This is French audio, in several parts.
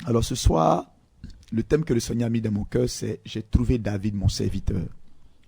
Alors ce soir, le thème que le Seigneur a mis dans mon cœur, c'est « J'ai trouvé David, mon serviteur ».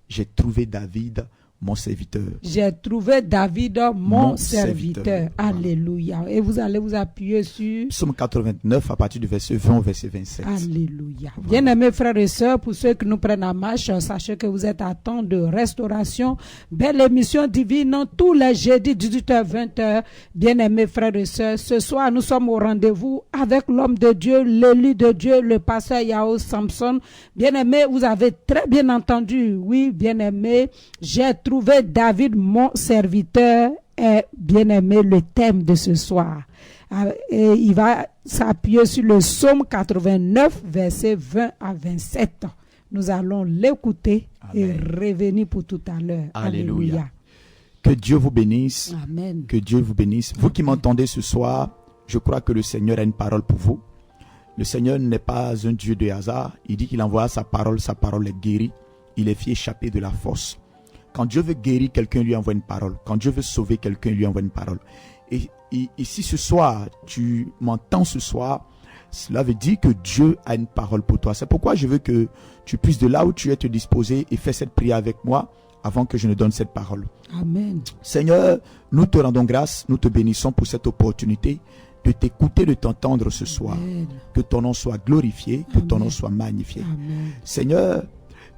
J'ai trouvé David, mon serviteur. J'ai trouvé David, mon serviteur. Voilà. Alléluia. Et vous allez vous appuyer sur Psaume 89 à partir du verset 20 au verset 27. Alléluia. Voilà. Bien-aimés frères et sœurs, pour ceux qui nous prennent en marche, sachez que vous êtes à temps de restauration. Belle émission divine tous les jeudis 18h-20h. Bien-aimés frères et sœurs, ce soir nous sommes au rendez-vous avec l'homme de Dieu, l'élu de Dieu, le pasteur Yao Samson. Bien-aimés, vous avez très bien entendu. Oui, bien-aimés, j'ai trouvé David, mon serviteur, est bien-aimé le thème de ce soir. Et il va s'appuyer sur le psaume 89, versets 20 à 27. Nous allons l'écouter et revenir pour tout à l'heure. Alléluia. Alléluia. Que Dieu vous bénisse. Amen. Que Dieu vous bénisse. Vous qui m'entendez ce soir, je crois que le Seigneur a une parole pour vous. Le Seigneur n'est pas un Dieu de hasard. Il dit qu'il envoie sa parole est guérie. Il est fait échapper de la force. Quand Dieu veut guérir quelqu'un, il lui envoie une parole. Quand Dieu veut sauver quelqu'un, il lui envoie une parole. Et si ce soir, tu m'entends ce soir, cela veut dire que Dieu a une parole pour toi. C'est pourquoi je veux que tu puisses de là où tu es te disposer et faire cette prière avec moi avant que je ne donne cette parole. Amen. Seigneur, nous te rendons grâce, nous te bénissons pour cette opportunité de t'écouter, de t'entendre ce soir. Amen. Que ton nom soit glorifié, que ton Amen. nom soit magnifié. Amen. Seigneur,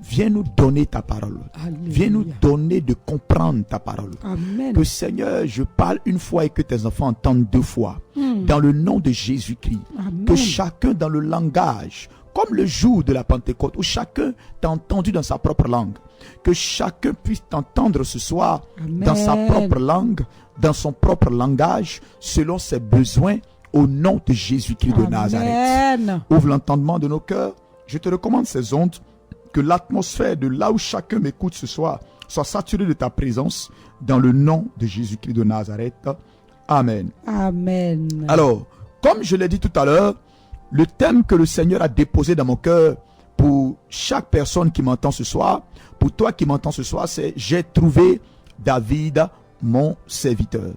viens nous donner ta parole. Alléluia. Viens nous donner de comprendre ta parole. Amen. Que Seigneur, je parle une fois et que tes enfants entendent deux fois. Dans le nom de Jésus-Christ. Amen. Que chacun dans le langage, comme le jour de la Pentecôte, où chacun t'a entendu dans sa propre langue. Que chacun puisse t'entendre ce soir Amen. dans sa propre langue, dans son propre langage, selon ses besoins, au nom de Jésus-Christ de Nazareth. Amen. Ouvre l'entendement de nos cœurs. Je te recommande ces ondes. Que l'atmosphère de là où chacun m'écoute ce soir soit saturée de ta présence dans le nom de Jésus-Christ de Nazareth. Amen. Amen. Alors, comme je l'ai dit tout à l'heure, le thème que le Seigneur a déposé dans mon cœur pour chaque personne qui m'entend ce soir, pour toi qui m'entends ce soir, c'est « J'ai trouvé David, mon serviteur ».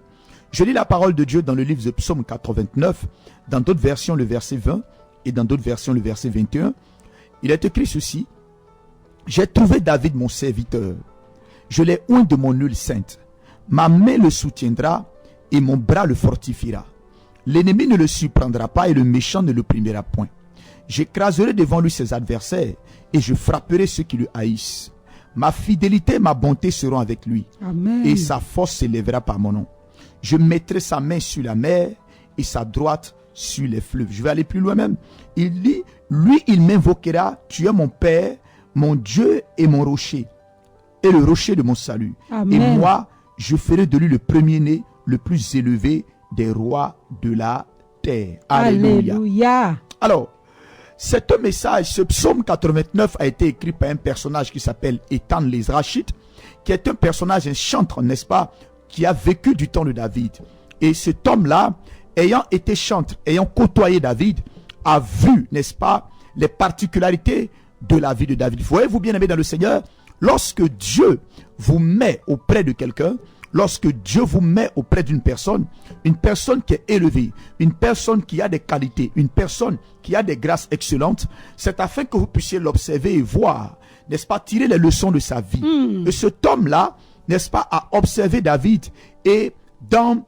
Je lis la parole de Dieu dans le livre de Psaume 89, dans d'autres versions le verset 20 et dans d'autres versions le verset 21. Il est écrit ceci: j'ai trouvé David mon serviteur. Je l'ai oint de mon huile sainte. Ma main le soutiendra et mon bras le fortifiera. L'ennemi ne le surprendra pas et le méchant ne l'opprimera point. J'écraserai devant lui ses adversaires et je frapperai ceux qui le haïssent. Ma fidélité et ma bonté seront avec lui. Amen. Et sa force s'élèvera par mon nom. Je mettrai sa main sur la mer et sa droite sur les fleuves. Je vais aller plus loin même. Il dit, lui il m'invoquera, tu es mon Père, mon Dieu est mon rocher, et le rocher de mon salut. Amen. Et moi, je ferai de lui le premier-né, le plus élevé des rois de la terre. Alléluia. Alléluia. Alors, c'est un message, ce psaume 89 a été écrit par un personnage qui s'appelle Ethan Lezrachit, qui est un personnage, un chantre, n'est-ce pas, qui a vécu du temps de David. Et cet homme-là, ayant été chantre, ayant côtoyé David, a vu, n'est-ce pas, les particularités de la vie de David. Voyez-vous, bien-aimés dans le Seigneur, lorsque Dieu vous met auprès de quelqu'un, lorsque Dieu vous met auprès d'une personne qui est élevée, une personne qui a des qualités, une personne qui a des grâces excellentes, c'est afin que vous puissiez l'observer et voir, n'est-ce pas, tirer les leçons de sa vie. Et cet homme-là, n'est-ce pas, a observé David et dans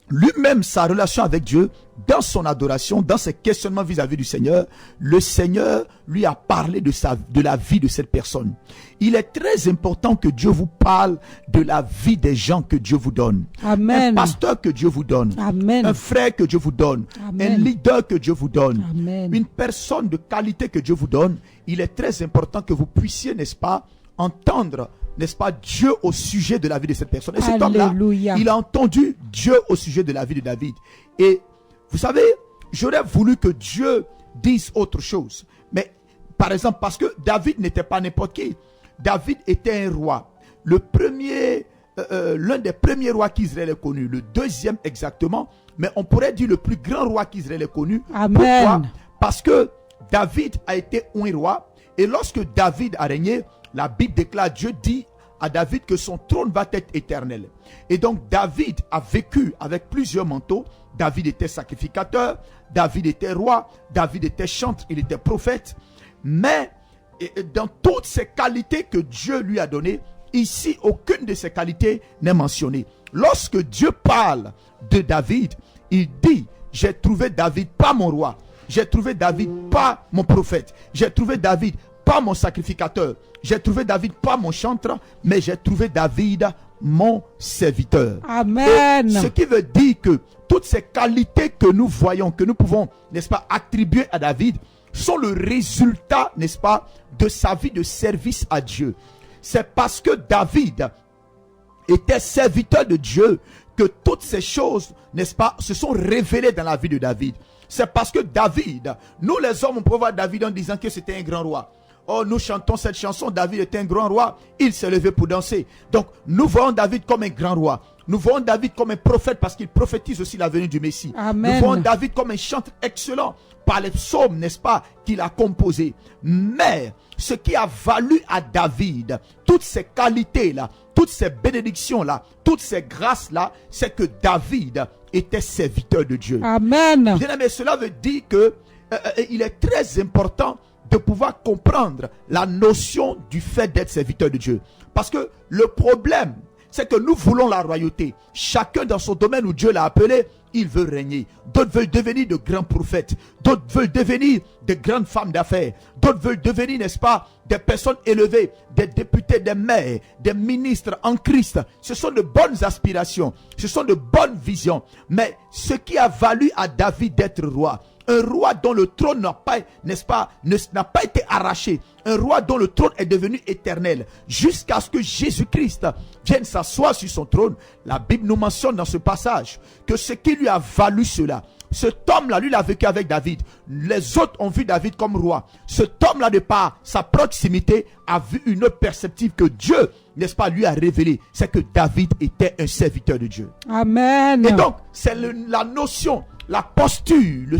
lui-même, sa relation avec Dieu, dans son adoration, dans ses questionnements vis-à-vis du Seigneur, le Seigneur lui a parlé de la vie de cette personne. Il est très important que Dieu vous parle de la vie des gens que Dieu vous donne. Amen. Un pasteur que Dieu vous donne. Amen. Un frère que Dieu vous donne. Amen. Un leader que Dieu vous donne. Amen. Une personne de qualité que Dieu vous donne. Il est très important que vous puissiez, n'est-ce pas, entendre, n'est-ce pas, Dieu au sujet de la vie de cette personne. Et cet homme-là, Alléluia. il a entendu Dieu au sujet de la vie de David. Et vous savez, j'aurais voulu que Dieu dise autre chose. Mais, par exemple, parce que David n'était pas n'importe qui. David était un roi. Le premier, l'un des premiers rois qu'Israël ait connu. Le deuxième exactement. Mais on pourrait dire le plus grand roi qu'Israël ait connu. Amen. Pourquoi? Parce que David a été un roi. Et lorsque David a régné, la Bible déclare, Dieu dit à David que son trône va être éternel. Et donc David a vécu avec plusieurs manteaux. David était sacrificateur, David était roi, David était chantre, il était prophète. Mais dans toutes ces qualités que Dieu lui a données, ici aucune de ces qualités n'est mentionnée. Lorsque Dieu parle de David, il dit: j'ai trouvé David pas mon roi, j'ai trouvé David pas mon prophète, j'ai trouvé David pas mon sacrificateur, j'ai trouvé David pas mon chantre, mais j'ai trouvé David mon serviteur. Amen. Et ce qui veut dire que toutes ces qualités que nous voyons, que nous pouvons, n'est-ce pas, attribuer à David, sont le résultat, n'est-ce pas, de sa vie de service à Dieu. C'est parce que David était serviteur de Dieu que toutes ces choses, n'est-ce pas, se sont révélées dans la vie de David. C'est parce que David, nous les hommes, on peut voir David en disant que c'était un grand roi. Oh, nous chantons cette chanson, David était un grand roi, il s'est levé pour danser. Donc, nous voyons David comme un grand roi. Nous voyons David comme un prophète parce qu'il prophétise aussi la venue du Messie. Amen. Nous voyons David comme un chanteur excellent par les psaumes, n'est-ce pas, qu'il a composés. Mais, ce qui a valu à David, toutes ces qualités-là, toutes ces bénédictions-là, toutes ces grâces-là, c'est que David était serviteur de Dieu. Amen. Bien aimé, cela veut dire que il est très important de pouvoir comprendre la notion du fait d'être serviteur de Dieu. Parce que le problème, c'est que nous voulons la royauté. Chacun dans son domaine où Dieu l'a appelé, il veut régner. D'autres veulent devenir de grands prophètes. D'autres veulent devenir de grandes femmes d'affaires. D'autres veulent devenir, n'est-ce pas, des personnes élevées, des députés, des maires, des ministres en Christ. Ce sont de bonnes aspirations. Ce sont de bonnes visions. Mais ce qui a valu à David d'être roi, un roi dont le trône n'a pas, n'est-ce pas, n'a pas été arraché. Un roi dont le trône est devenu éternel. Jusqu'à ce que Jésus-Christ vienne s'asseoir sur son trône. La Bible nous mentionne dans ce passage que ce qui lui a valu cela. Cet homme-là, lui, l'a vécu avec David. Les autres ont vu David comme roi. Cet homme-là, de par sa proximité, a vu une autre perspective que Dieu, n'est-ce pas, lui a révélée. C'est que David était un serviteur de Dieu. Amen. Et donc, c'est la notion, la posture,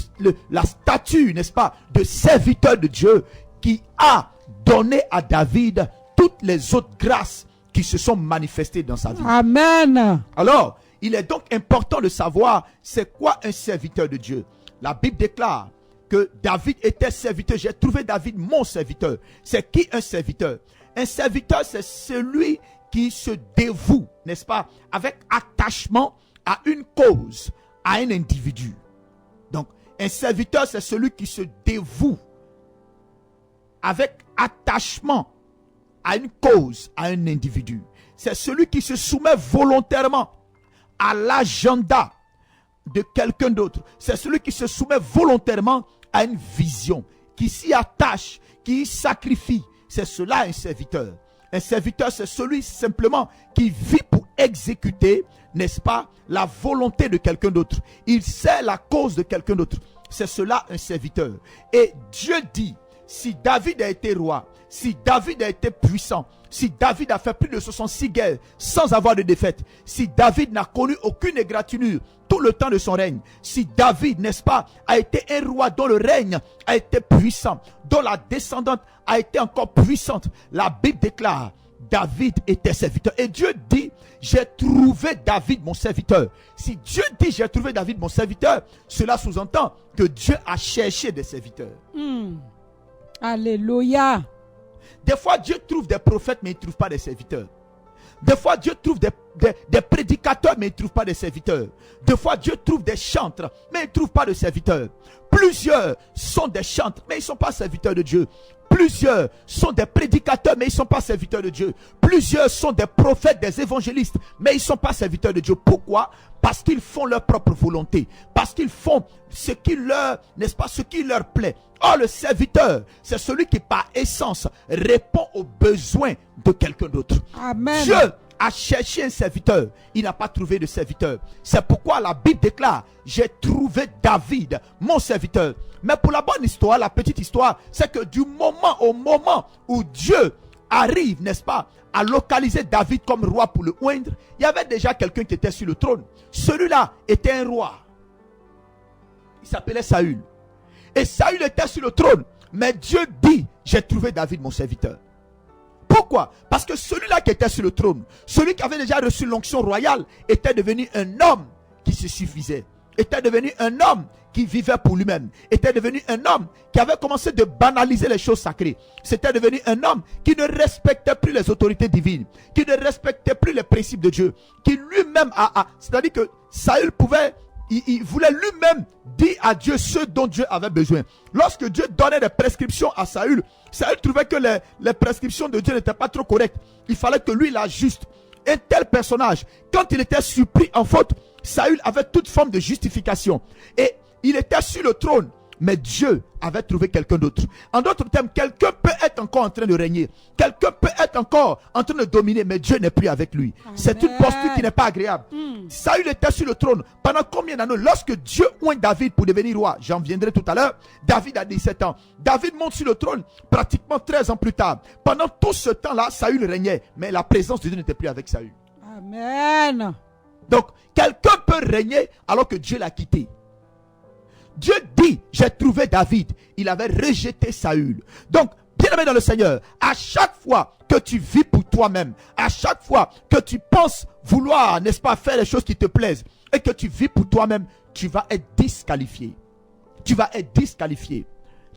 la statue, n'est-ce pas, de serviteur de Dieu qui a donné à David toutes les autres grâces qui se sont manifestées dans sa vie. Amen. Alors, il est donc important de savoir c'est quoi un serviteur de Dieu. La Bible déclare que David était serviteur. J'ai trouvé David mon serviteur. C'est qui un serviteur? Un serviteur, c'est celui qui se dévoue, n'est-ce pas, avec attachement à une cause, à un individu. Donc, un serviteur, c'est celui qui se dévoue avec attachement à une cause, à un individu. C'est celui qui se soumet volontairement à l'agenda de quelqu'un d'autre. C'est celui qui se soumet volontairement à une vision, qui s'y attache, qui y sacrifie. C'est cela un serviteur. Un serviteur, c'est celui simplement qui vit pour exécuter, n'est-ce pas, la volonté de quelqu'un d'autre. Il sert la cause de quelqu'un d'autre. C'est cela un serviteur. Et Dieu dit, si David a été roi, si David a été puissant, si David a fait plus de 66 guerres sans avoir de défaite, si David n'a connu aucune égratignure tout le temps de son règne, si David, n'est-ce pas, a été un roi dont le règne a été puissant, dont la descendante a été encore puissante, la Bible déclare, David était serviteur. Et Dieu dit, j'ai trouvé David mon serviteur. Si Dieu dit, j'ai trouvé David mon serviteur, cela sous-entend que Dieu a cherché des serviteurs. Alléluia. Des fois, Dieu trouve des prophètes, mais il ne trouve pas des serviteurs. Des fois, Dieu trouve des prédicateurs, mais il ne trouve pas de serviteurs. Des fois, Dieu trouve des chantres, mais il ne trouve pas de serviteurs. Plusieurs sont des chantres, mais ils ne sont pas serviteurs de Dieu. Plusieurs sont des prédicateurs, mais ils ne sont pas serviteurs de Dieu. Plusieurs sont des prophètes, des évangélistes, mais ils ne sont pas serviteurs de Dieu. Pourquoi? Parce qu'ils font leur propre volonté. Parce qu'ils font ce qui leur, n'est-ce pas, ce qui leur plaît. Or, le serviteur, c'est celui qui par essence répond aux besoins de quelqu'un d'autre. Amen. Dieu a cherché un serviteur, il n'a pas trouvé de serviteur. C'est pourquoi la Bible déclare, j'ai trouvé David, mon serviteur. Mais pour la bonne histoire, la petite histoire, c'est que du moment au moment où Dieu arrive, n'est-ce pas, à localiser David comme roi pour le oindre, il y avait déjà quelqu'un qui était sur le trône. Celui-là était un roi. Il s'appelait Saül. Et Saül était sur le trône. Mais Dieu dit, j'ai trouvé David mon serviteur. Pourquoi? Parce que celui-là qui était sur le trône, celui qui avait déjà reçu l'onction royale, était devenu un homme qui se suffisait, était devenu un homme qui vivait pour lui-même, était devenu un homme qui avait commencé de banaliser les choses sacrées. C'était devenu un homme qui ne respectait plus les autorités divines, qui ne respectait plus les principes de Dieu, qui lui-même c'est-à-dire que Saül pouvait, il voulait lui-même dire à Dieu ce dont Dieu avait besoin. Lorsque Dieu donnait des prescriptions à Saül, Saül trouvait que les prescriptions de Dieu n'étaient pas trop correctes. Il fallait que lui l'ajuste. Un tel personnage, quand il était surpris en faute, Saül avait toute forme de justification. Et il était sur le trône, mais Dieu avait trouvé quelqu'un d'autre. En d'autres termes, quelqu'un peut être encore en train de régner. Quelqu'un peut être encore en train de dominer, mais Dieu n'est plus avec lui. Amen. C'est une posture qui n'est pas agréable. Saül était sur le trône. Pendant combien d'années? Lorsque Dieu oint David pour devenir roi, j'en viendrai tout à l'heure, David a 17 ans. David monte sur le trône pratiquement 13 ans plus tard. Pendant tout ce temps-là, Saül régnait, mais la présence de Dieu n'était plus avec Saül. Amen. Donc, quelqu'un peut régner alors que Dieu l'a quitté. Dieu dit, j'ai trouvé David. Il avait rejeté Saül. Donc, bien-aimé dans le Seigneur, à chaque fois que tu vis pour toi-même, à chaque fois que tu penses vouloir, n'est-ce pas, faire les choses qui te plaisent, et que tu vis pour toi-même, tu vas être disqualifié. Tu vas être disqualifié.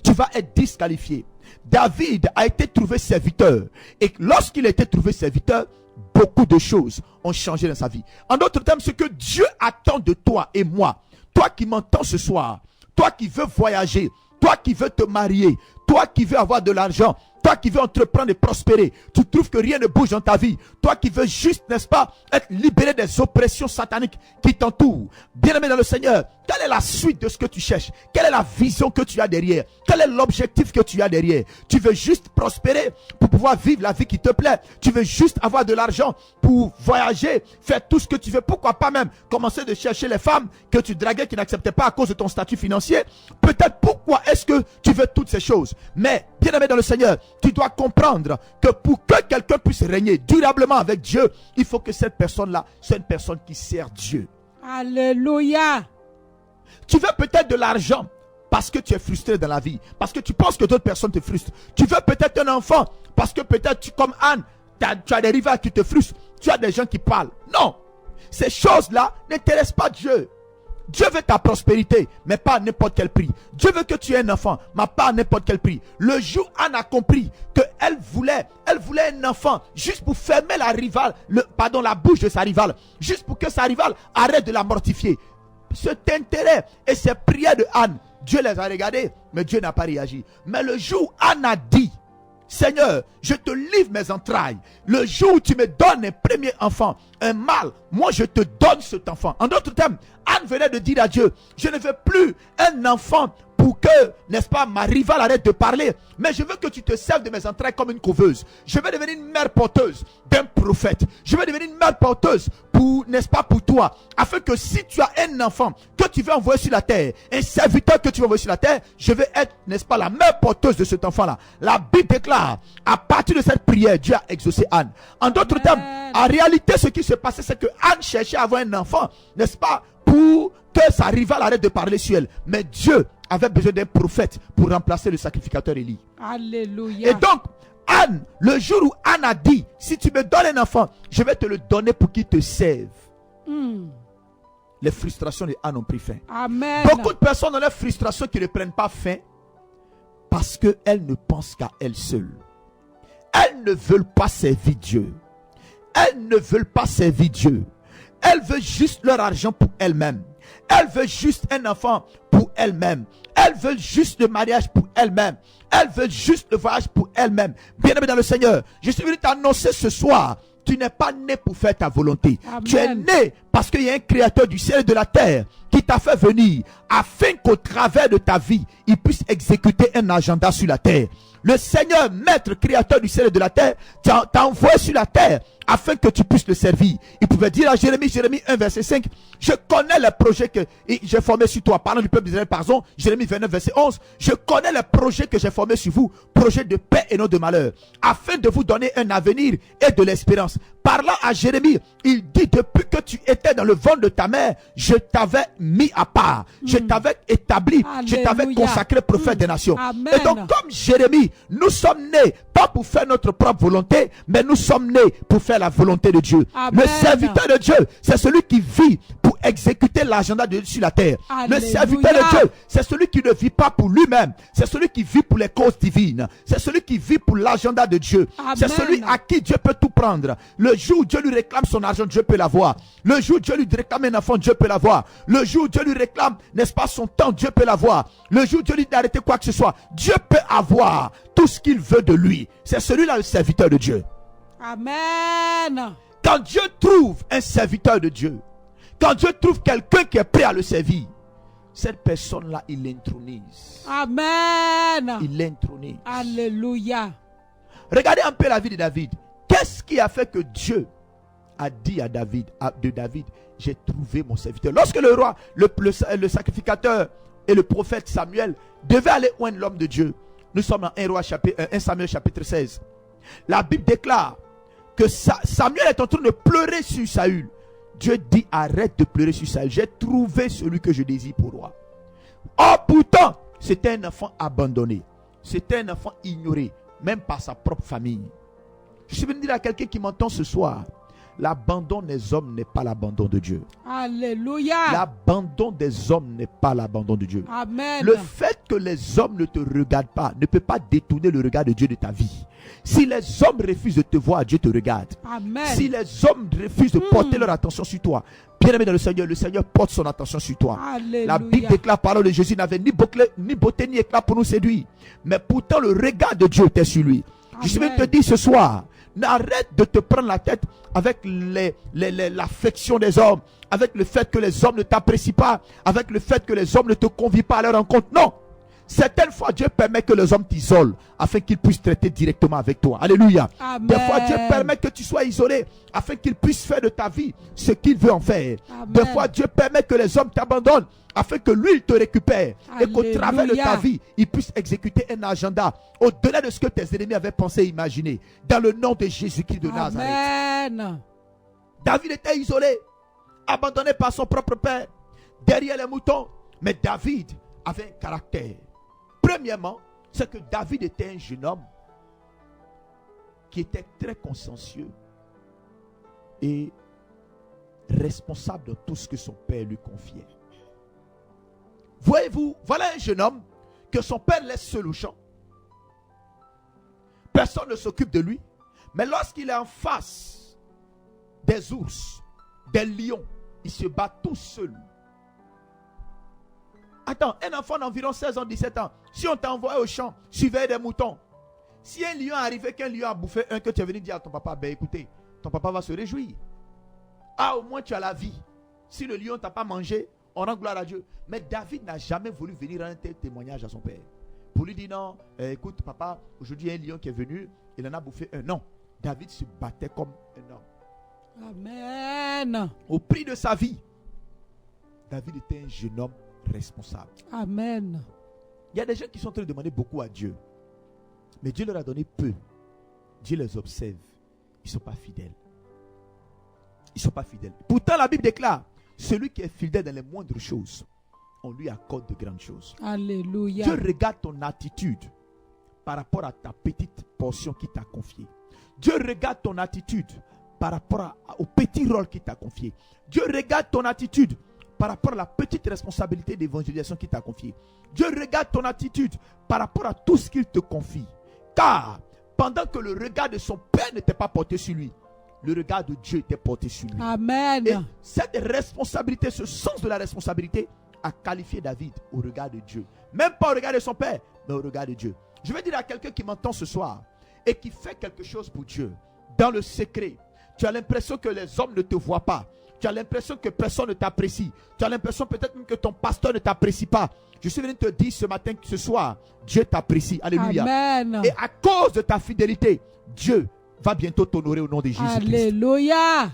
Tu vas être disqualifié. David a été trouvé serviteur. Et lorsqu'il a été trouvé serviteur, beaucoup de choses ont changé dans sa vie. En d'autres termes, ce que Dieu attend de toi et moi, toi qui m'entends ce soir, toi qui veux voyager, toi qui veux te marier, toi qui veux avoir de l'argent, toi qui veux entreprendre et prospérer, tu trouves que rien ne bouge dans ta vie, toi qui veux juste, n'est-ce pas, être libéré des oppressions sataniques qui t'entourent. Bien-aimé dans le Seigneur, quelle est la suite de ce que tu cherches? Quelle est la vision que tu as derrière? Quel est l'objectif que tu as derrière? Tu veux juste prospérer pour pouvoir vivre la vie qui te plaît. Tu veux juste avoir de l'argent pour voyager, faire tout ce que tu veux. Pourquoi pas même commencer de chercher les femmes que tu draguais qui n'acceptaient pas à cause de ton statut financier? Peut-être pourquoi est-ce que tu veux toutes ces choses? Mais, bien-aimé dans le Seigneur, tu dois comprendre que pour que quelqu'un puisse régner durablement avec Dieu, il faut que cette personne-là soit une personne qui sert Dieu. Alléluia. Tu veux peut-être de l'argent parce que tu es frustré dans la vie, parce que tu penses que d'autres personnes te frustrent. Tu veux peut-être un enfant parce que peut-être comme Anne, tu as des rivales qui te frustrent. Tu as des gens qui parlent. Non, ces choses-là n'intéressent pas Dieu. Dieu veut ta prospérité, mais pas à n'importe quel prix. Dieu veut que tu aies un enfant, mais pas à n'importe quel prix. Le jour où Anne a compris qu'elle voulait un enfant juste pour fermer la bouche de sa rivale, juste pour que sa rivale arrête de la mortifier. Cet intérêt et ces prières de Anne, Dieu les a regardées, mais Dieu n'a pas réagi. Mais le jour où Anne a dit, Seigneur, je te livre mes entrailles. Le jour où tu me donnes un premier enfant, un mâle, moi je te donne cet enfant. En d'autres termes, Anne venait de dire à Dieu, je ne veux plus un enfant pour que, n'est-ce pas, ma rivale arrête de parler. Mais je veux que tu te serves de mes entrailles comme une couveuse. Je veux devenir une mère porteuse d'un prophète. Je veux devenir une mère porteuse pour, n'est-ce pas, pour toi. Afin que si tu as un enfant que tu veux envoyer sur la terre, un serviteur que tu veux envoyer sur la terre, je vais être, n'est-ce pas, la mère porteuse de cet enfant-là. La Bible déclare, à partir de cette prière, Dieu a exaucé Anne. En d'autres termes, en réalité, ce qui se passait, c'est que Anne cherchait à avoir un enfant, n'est-ce pas, pour que sa rivale arrête de parler sur elle. Mais Dieu avait besoin d'un prophète pour remplacer le sacrificateur Élie. Alléluia. Et donc, Anne, le jour où Anne a dit, si tu me donnes un enfant, je vais te le donner pour qu'il te serve. Les frustrations de Anne ont pris fin. Amen. Beaucoup de personnes ont des frustrations qui ne prennent pas fin parce qu'elles ne pensent qu'à elles seules. Elles ne veulent pas servir Dieu. Elles ne veulent pas servir Dieu. Elles veulent juste leur argent pour elles-mêmes. Elles veulent juste un enfant pour elles-mêmes. Elles veulent juste le mariage pour elles-mêmes. Elles veulent juste le voyage pour elles-mêmes. Bien-aimé dans le Seigneur, je suis venu t'annoncer ce soir, tu n'es pas né pour faire ta volonté. Amen. Tu es né parce qu'il y a un créateur du ciel et de la terre qui t'a fait venir afin qu'au travers de ta vie, il puisse exécuter un agenda sur la terre. Le Seigneur, maître créateur du ciel et de la terre, t'a envoyé sur la terre afin que tu puisses le servir. Il pouvait dire à Jérémie 1 verset 5, je connais les projets que j'ai formés sur toi. Parlant du peuple d'Israël, pardon, Jérémie 29 verset 11, je connais les projets que j'ai formés sur vous, projets de paix et non de malheur, afin de vous donner un avenir et de l'espérance. Parlant à Jérémie, il dit, depuis que tu étais dans le ventre de ta mère, je t'avais mis à part, je t'avais établi, je t'avais consacré prophète des nations. Amen. Et donc comme Jérémie, nous sommes nés pas pour faire notre propre volonté, mais nous sommes nés pour faire la volonté de Dieu. Amen. Le serviteur de Dieu, c'est celui qui vit pour exécuter l'agenda de Dieu sur la terre. Alléluia. Le serviteur de Dieu, c'est celui qui ne vit pas pour lui-même, c'est celui qui vit pour les causes divines, c'est celui qui vit pour l'agenda de Dieu. Amen. C'est celui à qui Dieu peut tout prendre. Le jour où Dieu lui réclame son argent, Dieu peut l'avoir. Le jour où Dieu lui réclame un enfant, Dieu peut l'avoir. Le jour où Dieu lui réclame, n'est-ce pas, son temps, Dieu peut l'avoir. Le jour où Dieu lui dit d'arrêter quoi que ce soit, Dieu peut avoir tout ce qu'il veut de lui. C'est celui-là le serviteur de Dieu. Amen. Quand Dieu trouve un serviteur de Dieu, quand Dieu trouve quelqu'un qui est prêt à le servir, cette personne-là, il l'intronise. Amen. Il l'intronise. Alléluia. Regardez un peu la vie de David. Qu'est-ce qui a fait que Dieu a dit à David, j'ai trouvé mon serviteur. Lorsque le roi, le sacrificateur et le prophète Samuel devaient aller oindre l'homme de Dieu, nous sommes dans 1 Samuel chapitre 16. La Bible déclare que Samuel est en train de pleurer sur Saül. Dieu dit, arrête de pleurer sur Saül. J'ai trouvé celui que je désire pour roi. Oh, pourtant, c'était un enfant abandonné. C'était un enfant ignoré, même par sa propre famille. Je suis venu dire à quelqu'un qui m'entend ce soir, l'abandon des hommes n'est pas l'abandon de Dieu. Alléluia. L'abandon des hommes n'est pas l'abandon de Dieu. Amen. Le fait que les hommes ne te regardent pas ne peut pas détourner le regard de Dieu de ta vie. Si les hommes refusent de te voir, Dieu te regarde. Amen. Si les hommes refusent de porter leur attention sur toi, bien-aimé dans le Seigneur porte son attention sur toi. Alléluia. La Bible déclare, parole de Jésus n'avait ni beauté ni éclat pour nous séduire. Mais pourtant le regard de Dieu était sur lui. Amen. Je suis venu te dire ce soir, arrête de te prendre la tête avec l'affection des hommes, avec le fait que les hommes ne t'apprécient pas, avec le fait que les hommes ne te convient pas à leur rencontre. Non. Certaines fois, Dieu permet que les hommes t'isolent afin qu'ils puissent traiter directement avec toi. Alléluia. Amen. Des fois, Dieu permet que tu sois isolé afin qu'il puisse faire de ta vie ce qu'il veut en faire. Amen. Des fois, Dieu permet que les hommes t'abandonnent afin que lui, il te récupère. Et qu'au travers de ta vie, il puisse exécuter un agenda au-delà de ce que tes ennemis avaient pensé et imaginé. Dans le nom de Jésus-Christ de Nazareth. Amen. David était isolé, abandonné par son propre père, derrière les moutons. Mais David avait un caractère. Premièrement, c'est que David était un jeune homme qui était très consciencieux et responsable de tout ce que son père lui confiait. Voyez-vous, voilà un jeune homme que son père laisse seul au champ. Personne ne s'occupe de lui. Mais lorsqu'il est en face des ours, des lions, il se bat tout seul. Attends, un enfant d'environ 16 ans, 17 ans, si on t'envoie au champ, surveiller des moutons, si un lion arrivait, qu'un lion a bouffé un, que tu es venu dire à ton papa, ben écoutez, ton papa va se réjouir. Ah, au moins tu as la vie. Si le lion t'a pas mangé, on rend gloire à Dieu. Mais David n'a jamais voulu venir rendre un tel témoignage à son père. Pour lui dire non, écoute papa, aujourd'hui il y a un lion qui est venu, il en a bouffé un. Non, David se battait comme un homme. Amen. Au prix de sa vie, David était un jeune homme responsable. Amen. Il y a des gens qui sont en train de demander beaucoup à Dieu. Mais Dieu leur a donné peu. Dieu les observe. Ils ne sont pas fidèles. Ils ne sont pas fidèles. Pourtant, la Bible déclare, celui qui est fidèle dans les moindres choses, on lui accorde de grandes choses. Alléluia. Dieu regarde ton attitude par rapport à ta petite portion qu'il t'a confiée. Dieu regarde ton attitude par rapport au petit rôle qu'il t'a confié. Dieu regarde ton attitude par rapport à la petite responsabilité d'évangélisation qu'il t'a confiée. Dieu regarde ton attitude par rapport à tout ce qu'il te confie. Car pendant que le regard de son père n'était pas porté sur lui, le regard de Dieu était porté sur lui. Amen. Et cette responsabilité, ce sens de la responsabilité a qualifié David au regard de Dieu. Même pas au regard de son père, mais au regard de Dieu. Je vais dire à quelqu'un qui m'entend ce soir et qui fait quelque chose pour Dieu, dans le secret, tu as l'impression que les hommes ne te voient pas. Tu as l'impression que personne ne t'apprécie. Tu as l'impression peut-être même que ton pasteur ne t'apprécie pas. Je suis venu te dire ce matin, ce soir, Dieu t'apprécie. Alléluia. Amen. Et à cause de ta fidélité, Dieu va bientôt t'honorer au nom de Jésus-Christ. Alléluia.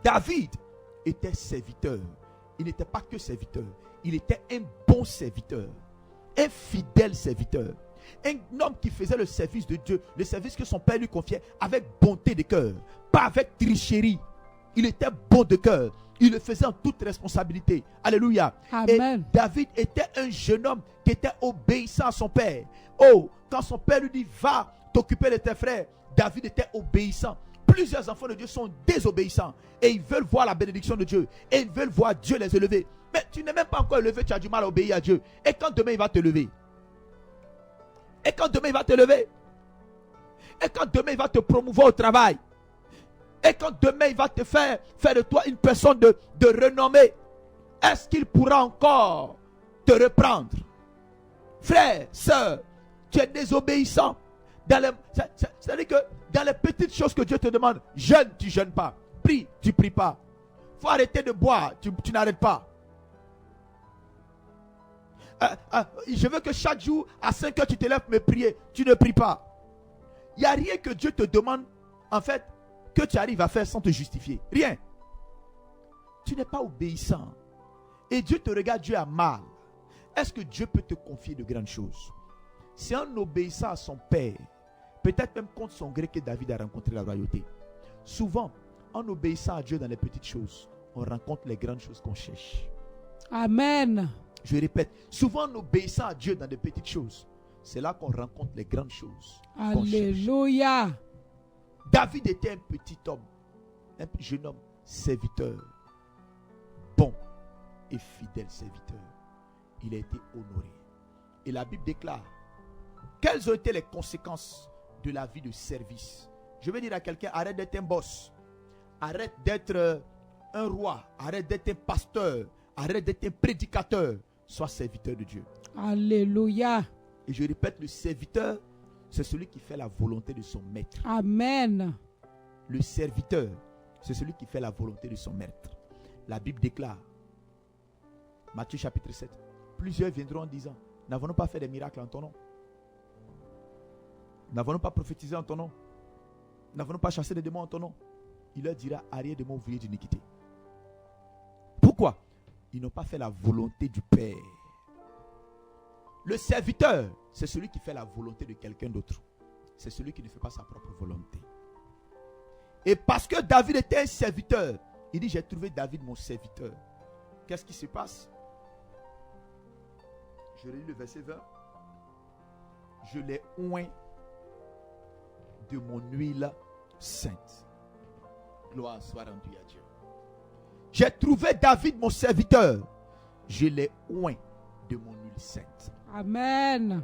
David était serviteur. Il n'était pas que serviteur. Il était un bon serviteur. Un fidèle serviteur. Un homme qui faisait le service de Dieu, le service que son père lui confiait avec bonté de cœur, pas avec tricherie. Il était bon de cœur. Il le faisait en toute responsabilité. Alléluia. Amen. Et David était un jeune homme qui était obéissant à son père. Oh, quand son père lui dit, va, t'occuper de tes frères. David était obéissant. Plusieurs enfants de Dieu sont désobéissants et ils veulent voir la bénédiction de Dieu et ils veulent voir Dieu les élever. Mais tu n'es même pas encore élevé, tu as du mal à obéir à Dieu. Et quand demain il va te lever? Et quand demain il va te lever? Et quand demain il va te promouvoir au travail? Et quand demain il va te faire de toi une personne de renommée? Est-ce qu'il pourra encore te reprendre? Frère, sœur, tu es désobéissant. C'est-à-dire que dans les petites choses que Dieu te demande, jeûne, tu ne jeûnes pas. Prie, tu ne pries pas. Il faut arrêter de boire, tu n'arrêtes pas. Je veux que chaque jour, à 5 heures, tu te lèves me prier. Tu ne pries pas. Il n'y a rien que Dieu te demande, en fait, que tu arrives à faire sans te justifier. Rien. Tu n'es pas obéissant. Et Dieu te regarde, Dieu a mal. Est-ce que Dieu peut te confier de grandes choses? C'est en obéissant à son Père, peut-être même contre son gré, que David a rencontré la royauté. Souvent, en obéissant à Dieu dans les petites choses, on rencontre les grandes choses qu'on cherche. Amen. Je répète, souvent en obéissant à Dieu dans les petites choses, c'est là qu'on rencontre les grandes choses. Alléluia. David était un petit homme, un jeune homme, serviteur, bon et fidèle serviteur. Il a été honoré. Et la Bible déclare, quelles ont été les conséquences de la vie de service? Je veux dire à quelqu'un, arrête d'être un boss. Arrête d'être un roi. Arrête d'être un pasteur. Arrête d'être un prédicateur. Sois serviteur de Dieu. Alléluia. Et je répète, le serviteur, c'est celui qui fait la volonté de son maître. Amen. Le serviteur, c'est celui qui fait la volonté de son maître. La Bible déclare, Matthieu chapitre 7, plusieurs viendront en disant, n'avons-nous pas fait des miracles en ton nom? N'avons-nous pas prophétisé en ton nom? N'avons-nous pas chassé des démons en ton nom? Il leur dira, arrière de moi, ouvrier d'iniquité. Pourquoi? Ils n'ont pas fait la volonté du Père. Le serviteur, c'est celui qui fait la volonté de quelqu'un d'autre. C'est celui qui ne fait pas sa propre volonté. Et parce que David était un serviteur, il dit, j'ai trouvé David mon serviteur. Qu'est-ce qui se passe? Je relis le verset 20. Je l'ai oint de mon huile sainte. Gloire soit rendue à Dieu. J'ai trouvé David mon serviteur. Je l'ai oint de mon huile sainte. Amen.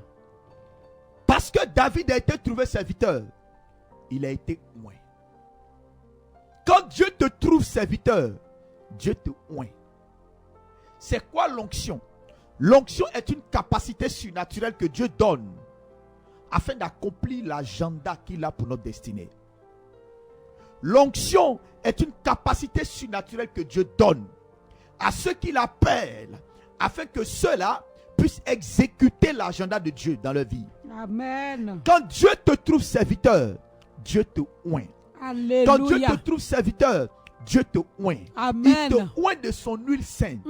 Parce que David a été trouvé serviteur, il a été oint. Quand Dieu te trouve serviteur, Dieu te oint. C'est quoi l'onction? L'onction est une capacité surnaturelle que Dieu donne afin d'accomplir l'agenda qu'il a pour notre destinée. L'onction est une capacité surnaturelle que Dieu donne à ceux qui l'appellent afin que ceux-là puissent exécuter l'agenda de Dieu dans leur vie. Amen. Quand Dieu te trouve serviteur, Dieu te oint. Alléluia. Quand Dieu te trouve serviteur, Dieu te oint. Amen. Il te oint de son huile sainte.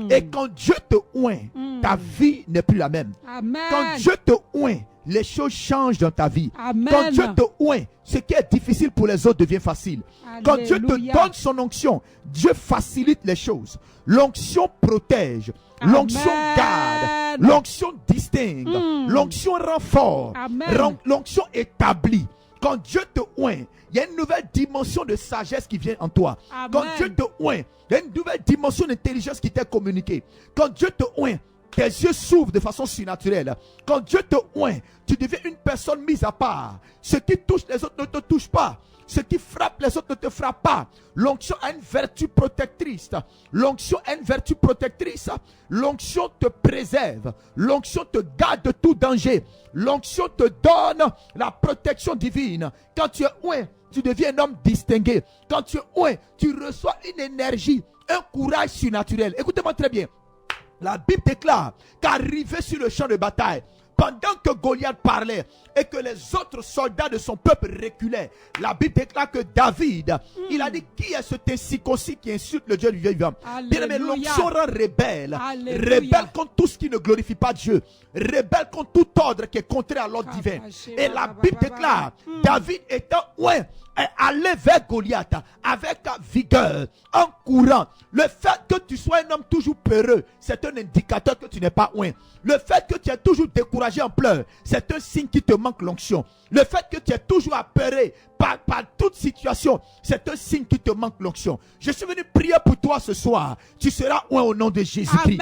Et quand Dieu te oint, ta vie n'est plus la même. Amen. Quand Dieu te oint, les choses changent dans ta vie. Amen. Quand Dieu te oint, ce qui est difficile pour les autres devient facile. Alléluia. Quand Dieu te donne son onction, Dieu facilite les choses. L'onction protège. L'onction garde. L'onction distingue. L'onction rend fort. L'onction établit. Quand Dieu te oint, il y a une nouvelle dimension de sagesse qui vient en toi. Amen. Quand Dieu te oint, il y a une nouvelle dimension d'intelligence qui t'est communiquée. Quand Dieu te oint, tes yeux s'ouvrent de façon surnaturelle. Quand Dieu te oint, tu deviens une personne mise à part. Ce qui touche les autres ne te touche pas. Ce qui frappe les autres ne te frappe pas. L'onction a une vertu protectrice. L'onction a une vertu protectrice. L'onction te préserve. L'onction te garde de tout danger. L'onction te donne la protection divine. Quand tu es oint, tu deviens un homme distingué. Quand tu es oint, tu reçois une énergie, un courage surnaturel. Écoutez-moi très bien. La Bible déclare qu'arrivé sur le champ de bataille, pendant que Goliath parlait et que les autres soldats de son peuple reculaient, la Bible déclare que David, il a dit, qui est cet incirconcis qui insulte le Dieu du vivant? Bien aimé, l'onction rend rebelle. Rebelle contre tout ce qui ne glorifie pas Dieu. Rebelle contre tout ordre qui est contraire à l'ordre divin. Et la Bible déclare, David étant oint aller vers Goliath avec vigueur, en courant. Le fait que tu sois un homme toujours peureux, c'est un indicateur que tu n'es pas loin. Le fait que tu es toujours découragé en pleurs, c'est un signe qu'il te manque l'onction. Le fait que tu es toujours apeuré par toute situation, c'est un signe qu'il te manque l'onction. Je suis venu prier pour toi ce soir. Tu seras loin au nom de Jésus-Christ.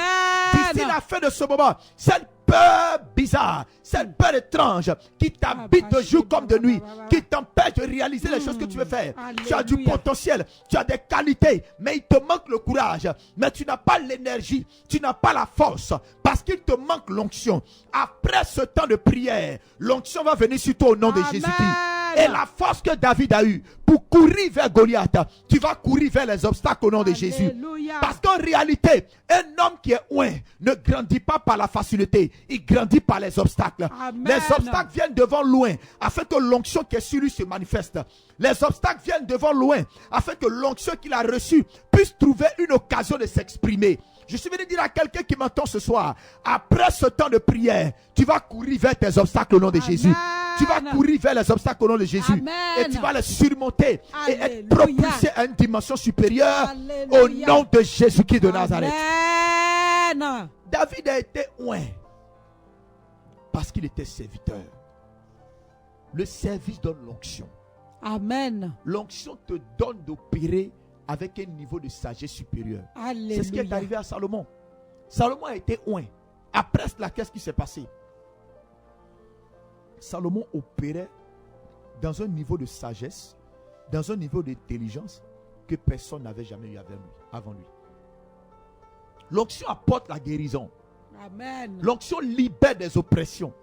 D'ici la fin de ce moment, cette peur bizarre, cette peur étrange qui t'habite de jour comme de nuit, qui t'empêche de réaliser les choses que tu veux faire. Tu as du potentiel, tu as des qualités, mais il te manque le courage, mais tu n'as pas l'énergie, tu n'as pas la force, parce qu'il te manque l'onction. Après ce temps de prière, l'onction va venir sur toi au nom de Jésus-Christ. Et la force que David a eue pour courir vers Goliath, tu vas courir vers les obstacles au nom de Jésus. Parce qu'en réalité, un homme qui est loin ne grandit pas par la facilité, il grandit par les obstacles. Amen. Les obstacles viennent devant loin afin que l'onction qui est sur lui se manifeste. Les obstacles viennent devant loin afin que l'onction qu'il a reçue puisse trouver une occasion de s'exprimer. Je suis venu dire à quelqu'un qui m'entend ce soir, après ce temps de prière, tu vas courir vers tes obstacles au nom de Jésus. Tu vas courir vers les obstacles au nom de Jésus. Amen. Et tu vas les surmonter. Alléluia. Et être propulsé à une dimension supérieure. Alléluia. Au nom de Jésus-Christ de Nazareth. Amen. David a été loin parce qu'il était serviteur. Le service donne l'onction. Amen. L'onction te donne d'opérer avec un niveau de sagesse supérieur. Alléluia. C'est ce qui est arrivé à Salomon. Salomon a été loin. Après cela, qu'est-ce qui s'est passé? Salomon opérait dans un niveau de sagesse, dans un niveau d'intelligence que personne n'avait jamais eu avant lui. L'onction apporte la guérison. Amen. L'onction libère des oppressions.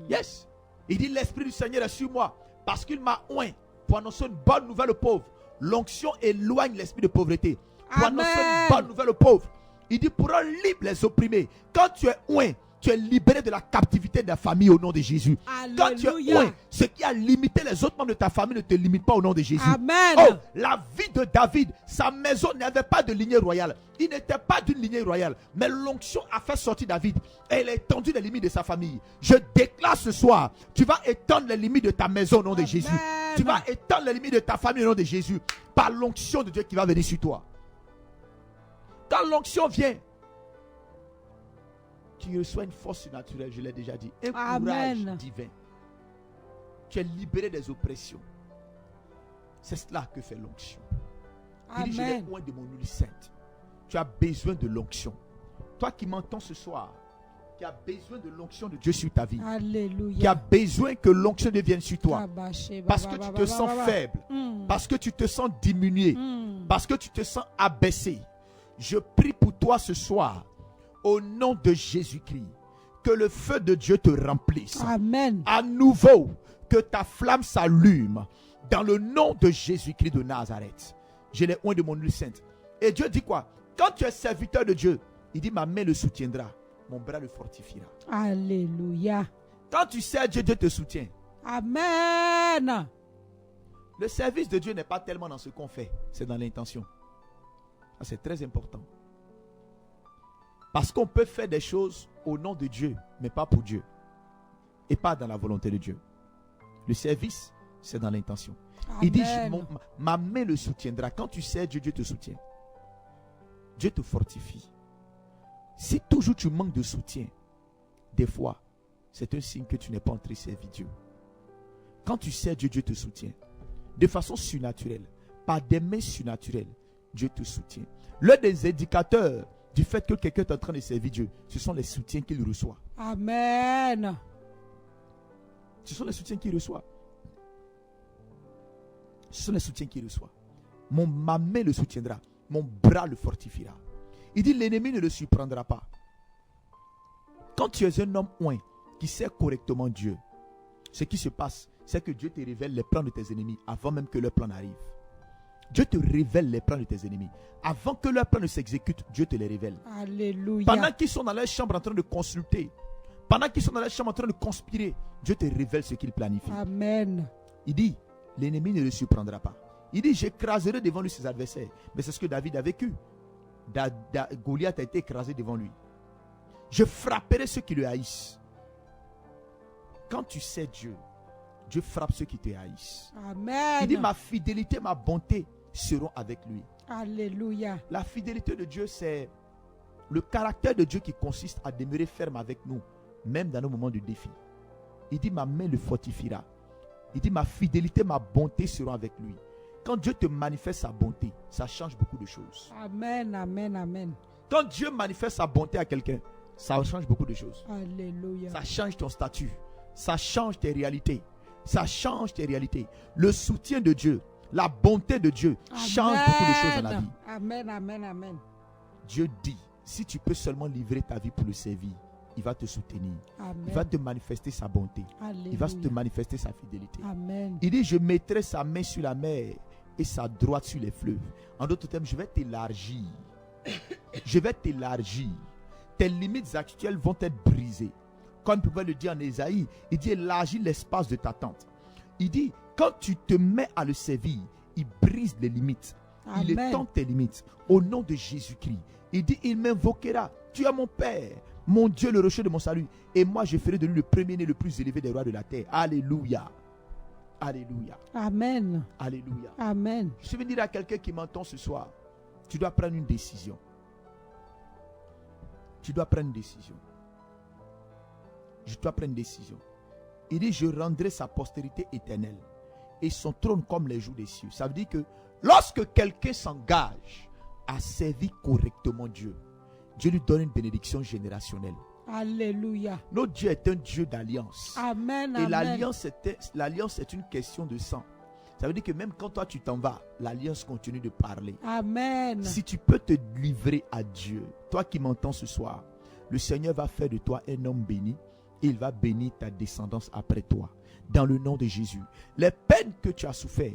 Yes. Il dit, l'Esprit du Seigneur est sur moi parce qu'il m'a oint pour annoncer une bonne nouvelle aux pauvres. L'onction éloigne l'esprit de pauvreté. Pour annoncer une bonne nouvelle aux pauvres. Il dit, pour rendre libre les opprimés. Quand tu es oint, tu es libéré de la captivité de la famille au nom de Jésus. Alléluia. Quand tu es oint, ce qui a limité les autres membres de ta famille ne te limite pas au nom de Jésus. Amen. Oh, la vie de David, sa maison n'avait pas de lignée royale. Il n'était pas d'une lignée royale. Mais l'onction a fait sortir David. Et elle a étendu les limites de sa famille. Je déclare ce soir, tu vas étendre les limites de ta maison au nom de Jésus. Tu vas étendre les limites de ta famille au nom de Jésus. Par l'onction de Dieu qui va venir sur toi. Quand l'onction vient, tu reçois une force surnaturelle, je l'ai déjà dit. Un courage divin. Tu es libéré des oppressions. C'est cela que fait l'onction. Il dit, je l'ai loin de mon huile sainte. Tu as besoin de l'onction. Toi qui m'entends ce soir, qui as besoin de l'onction de Dieu sur ta vie. Alléluia. Qui as besoin que l'onction devienne sur toi. Parce que tu te sens faible. Parce que tu te sens diminué. Parce que tu te sens abaissé. Je prie pour toi ce soir. Au nom de Jésus-Christ, que le feu de Dieu te remplisse. Amen. À nouveau, que ta flamme s'allume. Dans le nom de Jésus-Christ de Nazareth. Je l'ai oint de mon huile sainte. Et Dieu dit quoi? Quand tu es serviteur de Dieu, il dit, ma main le soutiendra. Mon bras le fortifiera. Alléluia. Quand tu sers Dieu, Dieu te soutient. Amen. Le service de Dieu n'est pas tellement dans ce qu'on fait. C'est dans l'intention. C'est très important. Parce qu'on peut faire des choses au nom de Dieu, mais pas pour Dieu. Et pas dans la volonté de Dieu. Le service, c'est dans l'intention. Il dit, ma main le soutiendra. Quand tu sers Dieu, Dieu te soutient. Dieu te fortifie. Si toujours tu manques de soutien, des fois, c'est un signe que tu n'es pas en train de servir Dieu. Quand tu sers Dieu, Dieu te soutient. De façon surnaturelle, par des mains surnaturelles, Dieu te soutient. L'un des indicateurs du fait que quelqu'un est en train de servir Dieu, ce sont les soutiens qu'il reçoit. Amen. Ce sont les soutiens qu'il reçoit. Ce sont les soutiens qu'il reçoit. Ma main le soutiendra. Mon bras le fortifiera. Il dit, l'ennemi ne le surprendra pas. Quand tu es un homme oint qui sert correctement Dieu, ce qui se passe, c'est que Dieu te révèle les plans de tes ennemis avant même que leur plan arrive. Dieu te révèle les plans de tes ennemis. Avant que leurs plans ne s'exécutent, Dieu te les révèle. Alléluia. Pendant qu'ils sont dans leur chambre en train de consulter, pendant qu'ils sont dans leur chambre en train de conspirer, Dieu te révèle ce qu'il planifie. Amen. Il dit, l'ennemi ne le surprendra pas. Il dit, j'écraserai devant lui ses adversaires. Mais c'est ce que David a vécu. Goliath a été écrasé devant lui. Je frapperai ceux qui le haïssent. Quand tu sais Dieu, Dieu frappe ceux qui te haïssent. Amen. Il dit, ma fidélité, ma bonté seront avec lui. Alléluia. La fidélité de Dieu, c'est le caractère de Dieu qui consiste à demeurer ferme avec nous, même dans nos moments de défi. Il dit, ma main le fortifiera. Il dit, ma fidélité, ma bonté seront avec lui. Quand Dieu te manifeste sa bonté, ça change beaucoup de choses. Amen, amen, amen. Quand Dieu manifeste sa bonté à quelqu'un, ça change beaucoup de choses. Alléluia. Ça change ton statut. Ça change tes réalités. Ça change tes réalités. Le soutien de Dieu, la bonté de Dieu change beaucoup de choses dans la vie. Amen, amen, amen. Dieu dit, si tu peux seulement livrer ta vie pour le servir, il va te soutenir. Amen. Il va te manifester sa bonté. Alléluia. Il va te manifester sa fidélité. Amen. Il dit, je mettrai sa main sur la mer et sa droite sur les fleuves. En d'autres termes, je vais t'élargir. Je vais t'élargir. Tes limites actuelles vont être brisées. Comme il pouvait le dire en Ésaïe, il dit, élargis l'espace de ta tente. Il dit, quand tu te mets à le servir, il brise les limites. Amen. Il étend tes limites. Au nom de Jésus-Christ. Il dit, il m'invoquera. Tu es mon Père, mon Dieu, le rocher de mon salut. Et moi, je ferai de lui le premier-né, le plus élevé des rois de la terre. Alléluia. Alléluia. Amen. Alléluia. Amen. Je suis venu dire à quelqu'un qui m'entend ce soir, tu dois prendre une décision. Tu dois prendre une décision. Je dois prendre une décision. Il dit, je rendrai sa postérité éternelle et son trône comme les jours des cieux. Ça veut dire que lorsque quelqu'un s'engage à servir correctement Dieu, Dieu lui donne une bénédiction générationnelle. Alléluia. Notre Dieu est un Dieu d'alliance. Amen. Et Amen. l'alliance est une question de sang. Ça veut dire que même quand toi tu t'en vas, l'alliance continue de parler. Amen. Si tu peux te livrer à Dieu, toi qui m'entends ce soir, le Seigneur va faire de toi un homme béni et il va bénir ta descendance après toi. Dans le nom de Jésus. Les peines que tu as souffert,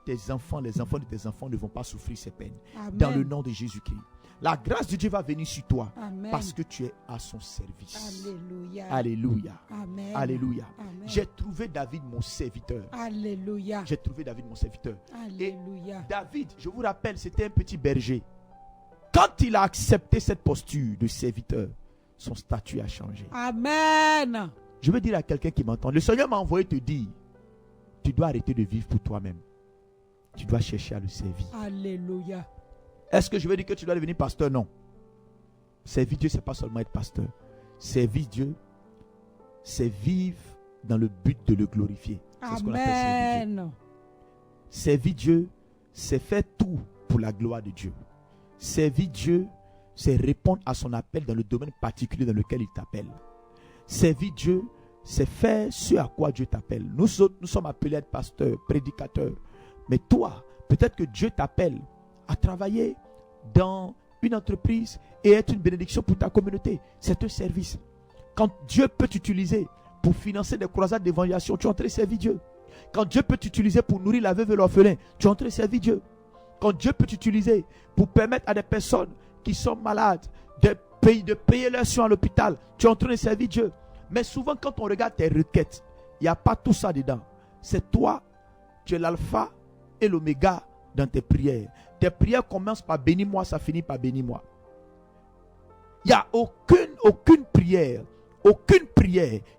tes enfants, les enfants de tes enfants ne vont pas souffrir ces peines. Amen. Dans le nom de Jésus-Christ. La grâce de Dieu va venir sur toi. Amen. Parce que tu es à son service. Alléluia. Alléluia. Amen. Alléluia. Amen. J'ai trouvé David mon serviteur. Alléluia. J'ai trouvé David mon serviteur. Alléluia. Et David, je vous rappelle, c'était un petit berger. Quand il a accepté cette posture de serviteur, son statut a changé. Amen. Je veux dire à quelqu'un qui m'entend, le Seigneur m'a envoyé te dire, tu dois arrêter de vivre pour toi-même. Tu dois chercher à le servir. Alléluia. Est-ce que je veux dire que tu dois devenir pasteur? Non. Servir Dieu, ce n'est pas seulement être pasteur. Servir Dieu, c'est vivre dans le but de le glorifier. C'est ce qu'on appelle servir Dieu. Amen. Servir Dieu, c'est faire tout pour la gloire de Dieu. Servir Dieu, c'est répondre à son appel dans le domaine particulier dans lequel il t'appelle. Servir Dieu, c'est faire ce à quoi Dieu t'appelle. Nous autres, nous sommes appelés à être pasteurs, prédicateurs. Mais toi, peut-être que Dieu t'appelle à travailler dans une entreprise et être une bénédiction pour ta communauté. C'est un service. Quand Dieu peut t'utiliser pour financer des croisades d'évangélisation, tu es en train de servir Dieu. Quand Dieu peut t'utiliser pour nourrir la veuve et l'orphelin, tu es en train de servir Dieu. Quand Dieu peut t'utiliser pour permettre à des personnes qui sont malades de payer leurs soins à l'hôpital, tu es en train de servir Dieu. Mais souvent quand on regarde tes requêtes, il n'y a pas tout ça dedans. C'est toi, tu es l'alpha et l'oméga dans tes prières. Tes prières commencent par bénis-moi, ça finit par bénis-moi. Il n'y a aucune prière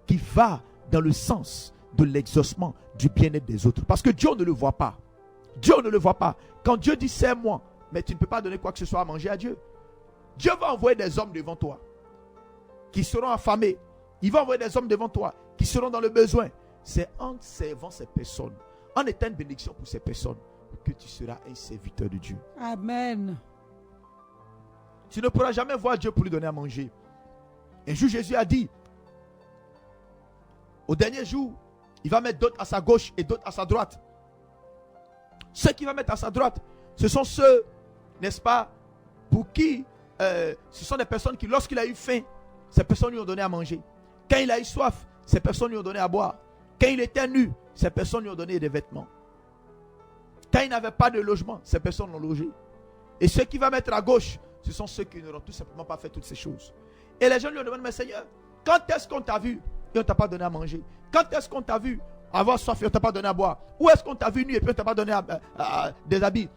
qui va dans le sens de l'exaucement du bien-être des autres. Parce que Dieu ne le voit pas. Dieu ne le voit pas. Quand Dieu dit sers-moi, mais tu ne peux pas donner quoi que ce soit à manger à Dieu. Dieu va envoyer des hommes devant toi qui seront affamés. Il va envoyer des hommes devant toi qui seront dans le besoin. C'est en servant ces personnes, en étant une bénédiction pour ces personnes, que tu seras un serviteur de Dieu. Amen. Tu ne pourras jamais voir Dieu pour lui donner à manger. Un jour, Jésus a dit, au dernier jour, il va mettre d'autres à sa gauche et d'autres à sa droite. Ceux qu'il va mettre à sa droite, ce sont ceux, n'est-ce pas, pour qui, ce sont des personnes qui, lorsqu'il a eu faim, ces personnes lui ont donné à manger. Quand il a eu soif, ces personnes lui ont donné à boire. Quand il était nu, ces personnes lui ont donné des vêtements. Quand il n'avait pas de logement, ces personnes l'ont logé. Et ceux qui va mettre à gauche, ce sont ceux qui n'auront tout simplement pas fait toutes ces choses. Et les gens lui ont demandé, mais Seigneur, quand est-ce qu'on t'a vu et on ne t'a pas donné à manger? Quand est-ce qu'on t'a vu avoir soif et on ne t'a pas donné à boire? Où est-ce qu'on t'a vu nu et puis on ne t'a pas donné des habits?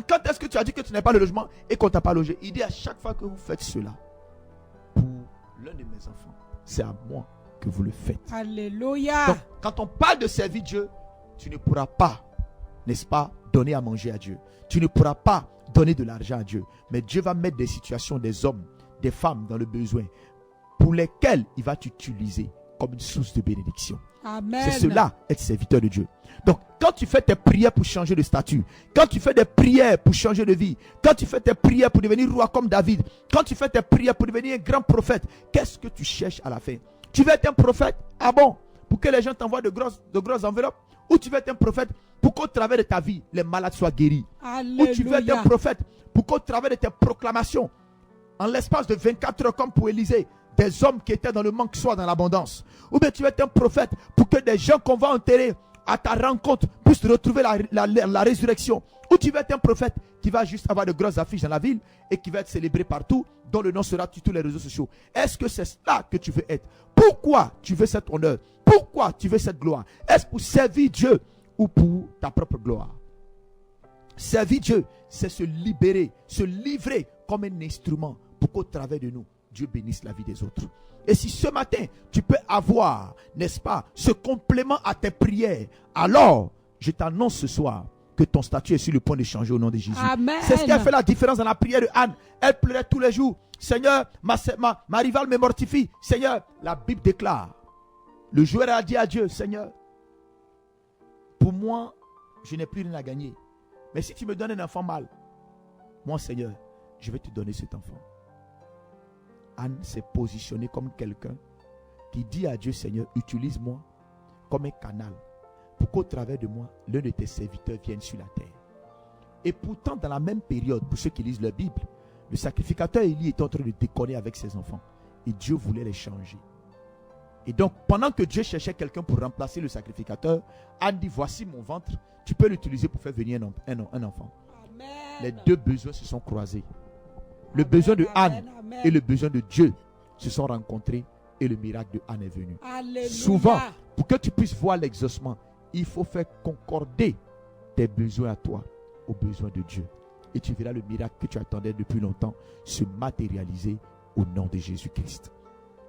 Quand est-ce que tu as dit que tu n'as pas de logement et qu'on ne t'a pas logé? Il dit, à chaque fois que vous faites cela pour l'un de mes enfants, c'est à moi que vous le faites. Alléluia. Donc, quand on parle de servir Dieu, tu ne pourras pas, n'est-ce pas, donner à manger à Dieu. Tu ne pourras pas donner de l'argent à Dieu. Mais Dieu va mettre des situations, des hommes, des femmes dans le besoin pour lesquels il va t'utiliser comme une source de bénédiction. Amen. C'est cela, être serviteur de Dieu. Donc, quand tu fais tes prières pour changer de statut, quand tu fais des prières pour changer de vie, quand tu fais tes prières pour devenir roi comme David, quand tu fais tes prières pour devenir un grand prophète, qu'est-ce que tu cherches à la fin? Tu veux être un prophète? Ah bon? Pour que les gens t'envoient de grosses enveloppes? Ou tu veux être un prophète pour qu'au travers de ta vie, les malades soient guéris? Alléluia. Ou tu veux être un prophète pour qu'au travers de tes proclamations, en l'espace de 24 heures comme pour Élisée, des hommes qui étaient dans le manque soient dans l'abondance? Ou bien tu veux être un prophète pour que des gens qu'on va enterrer à ta rencontre puissent retrouver la résurrection? Ou tu veux être un prophète qui va juste avoir de grosses affiches dans la ville et qui va être célébré partout, dont le nom sera sur tous les réseaux sociaux? Est-ce que c'est cela que tu veux être? Pourquoi tu veux cet honneur? Pourquoi tu veux cette gloire? Est-ce pour servir Dieu ou pour ta propre gloire? Servir Dieu, c'est se libérer, se livrer comme un instrument pour qu'au travers de nous, Dieu bénisse la vie des autres. Et si ce matin, tu peux avoir, n'est-ce pas, ce complément à tes prières, alors, je t'annonce ce soir que ton statut est sur le point de changer au nom de Jésus. Amen. C'est ce qui a fait la différence dans la prière de Anne. Elle pleurait tous les jours. Seigneur, ma rivale me mortifie. Seigneur, la Bible déclare, le joueur a dit à Dieu, Seigneur, pour moi, je n'ai plus rien à gagner. Mais si tu me donnes un enfant mâle, moi, Seigneur, je vais te donner cet enfant. Anne s'est positionnée comme quelqu'un qui dit à Dieu, Seigneur, utilise-moi comme un canal pour qu'au travers de moi, l'un de tes serviteurs vienne sur la terre. Et pourtant, dans la même période, pour ceux qui lisent la Bible, le sacrificateur Élie est en train de déconner avec ses enfants. Et Dieu voulait les changer. Et donc, pendant que Dieu cherchait quelqu'un pour remplacer le sacrificateur, Anne dit, voici mon ventre, tu peux l'utiliser pour faire venir un enfant. Amen. Les deux besoins se sont croisés. Le besoin de Anne et le besoin de Dieu se sont rencontrés et le miracle de Anne est venu. Alléluia. Souvent, pour que tu puisses voir l'exaucement, il faut faire concorder tes besoins à toi aux besoins de Dieu. Et tu verras le miracle que tu attendais depuis longtemps se matérialiser au nom de Jésus-Christ.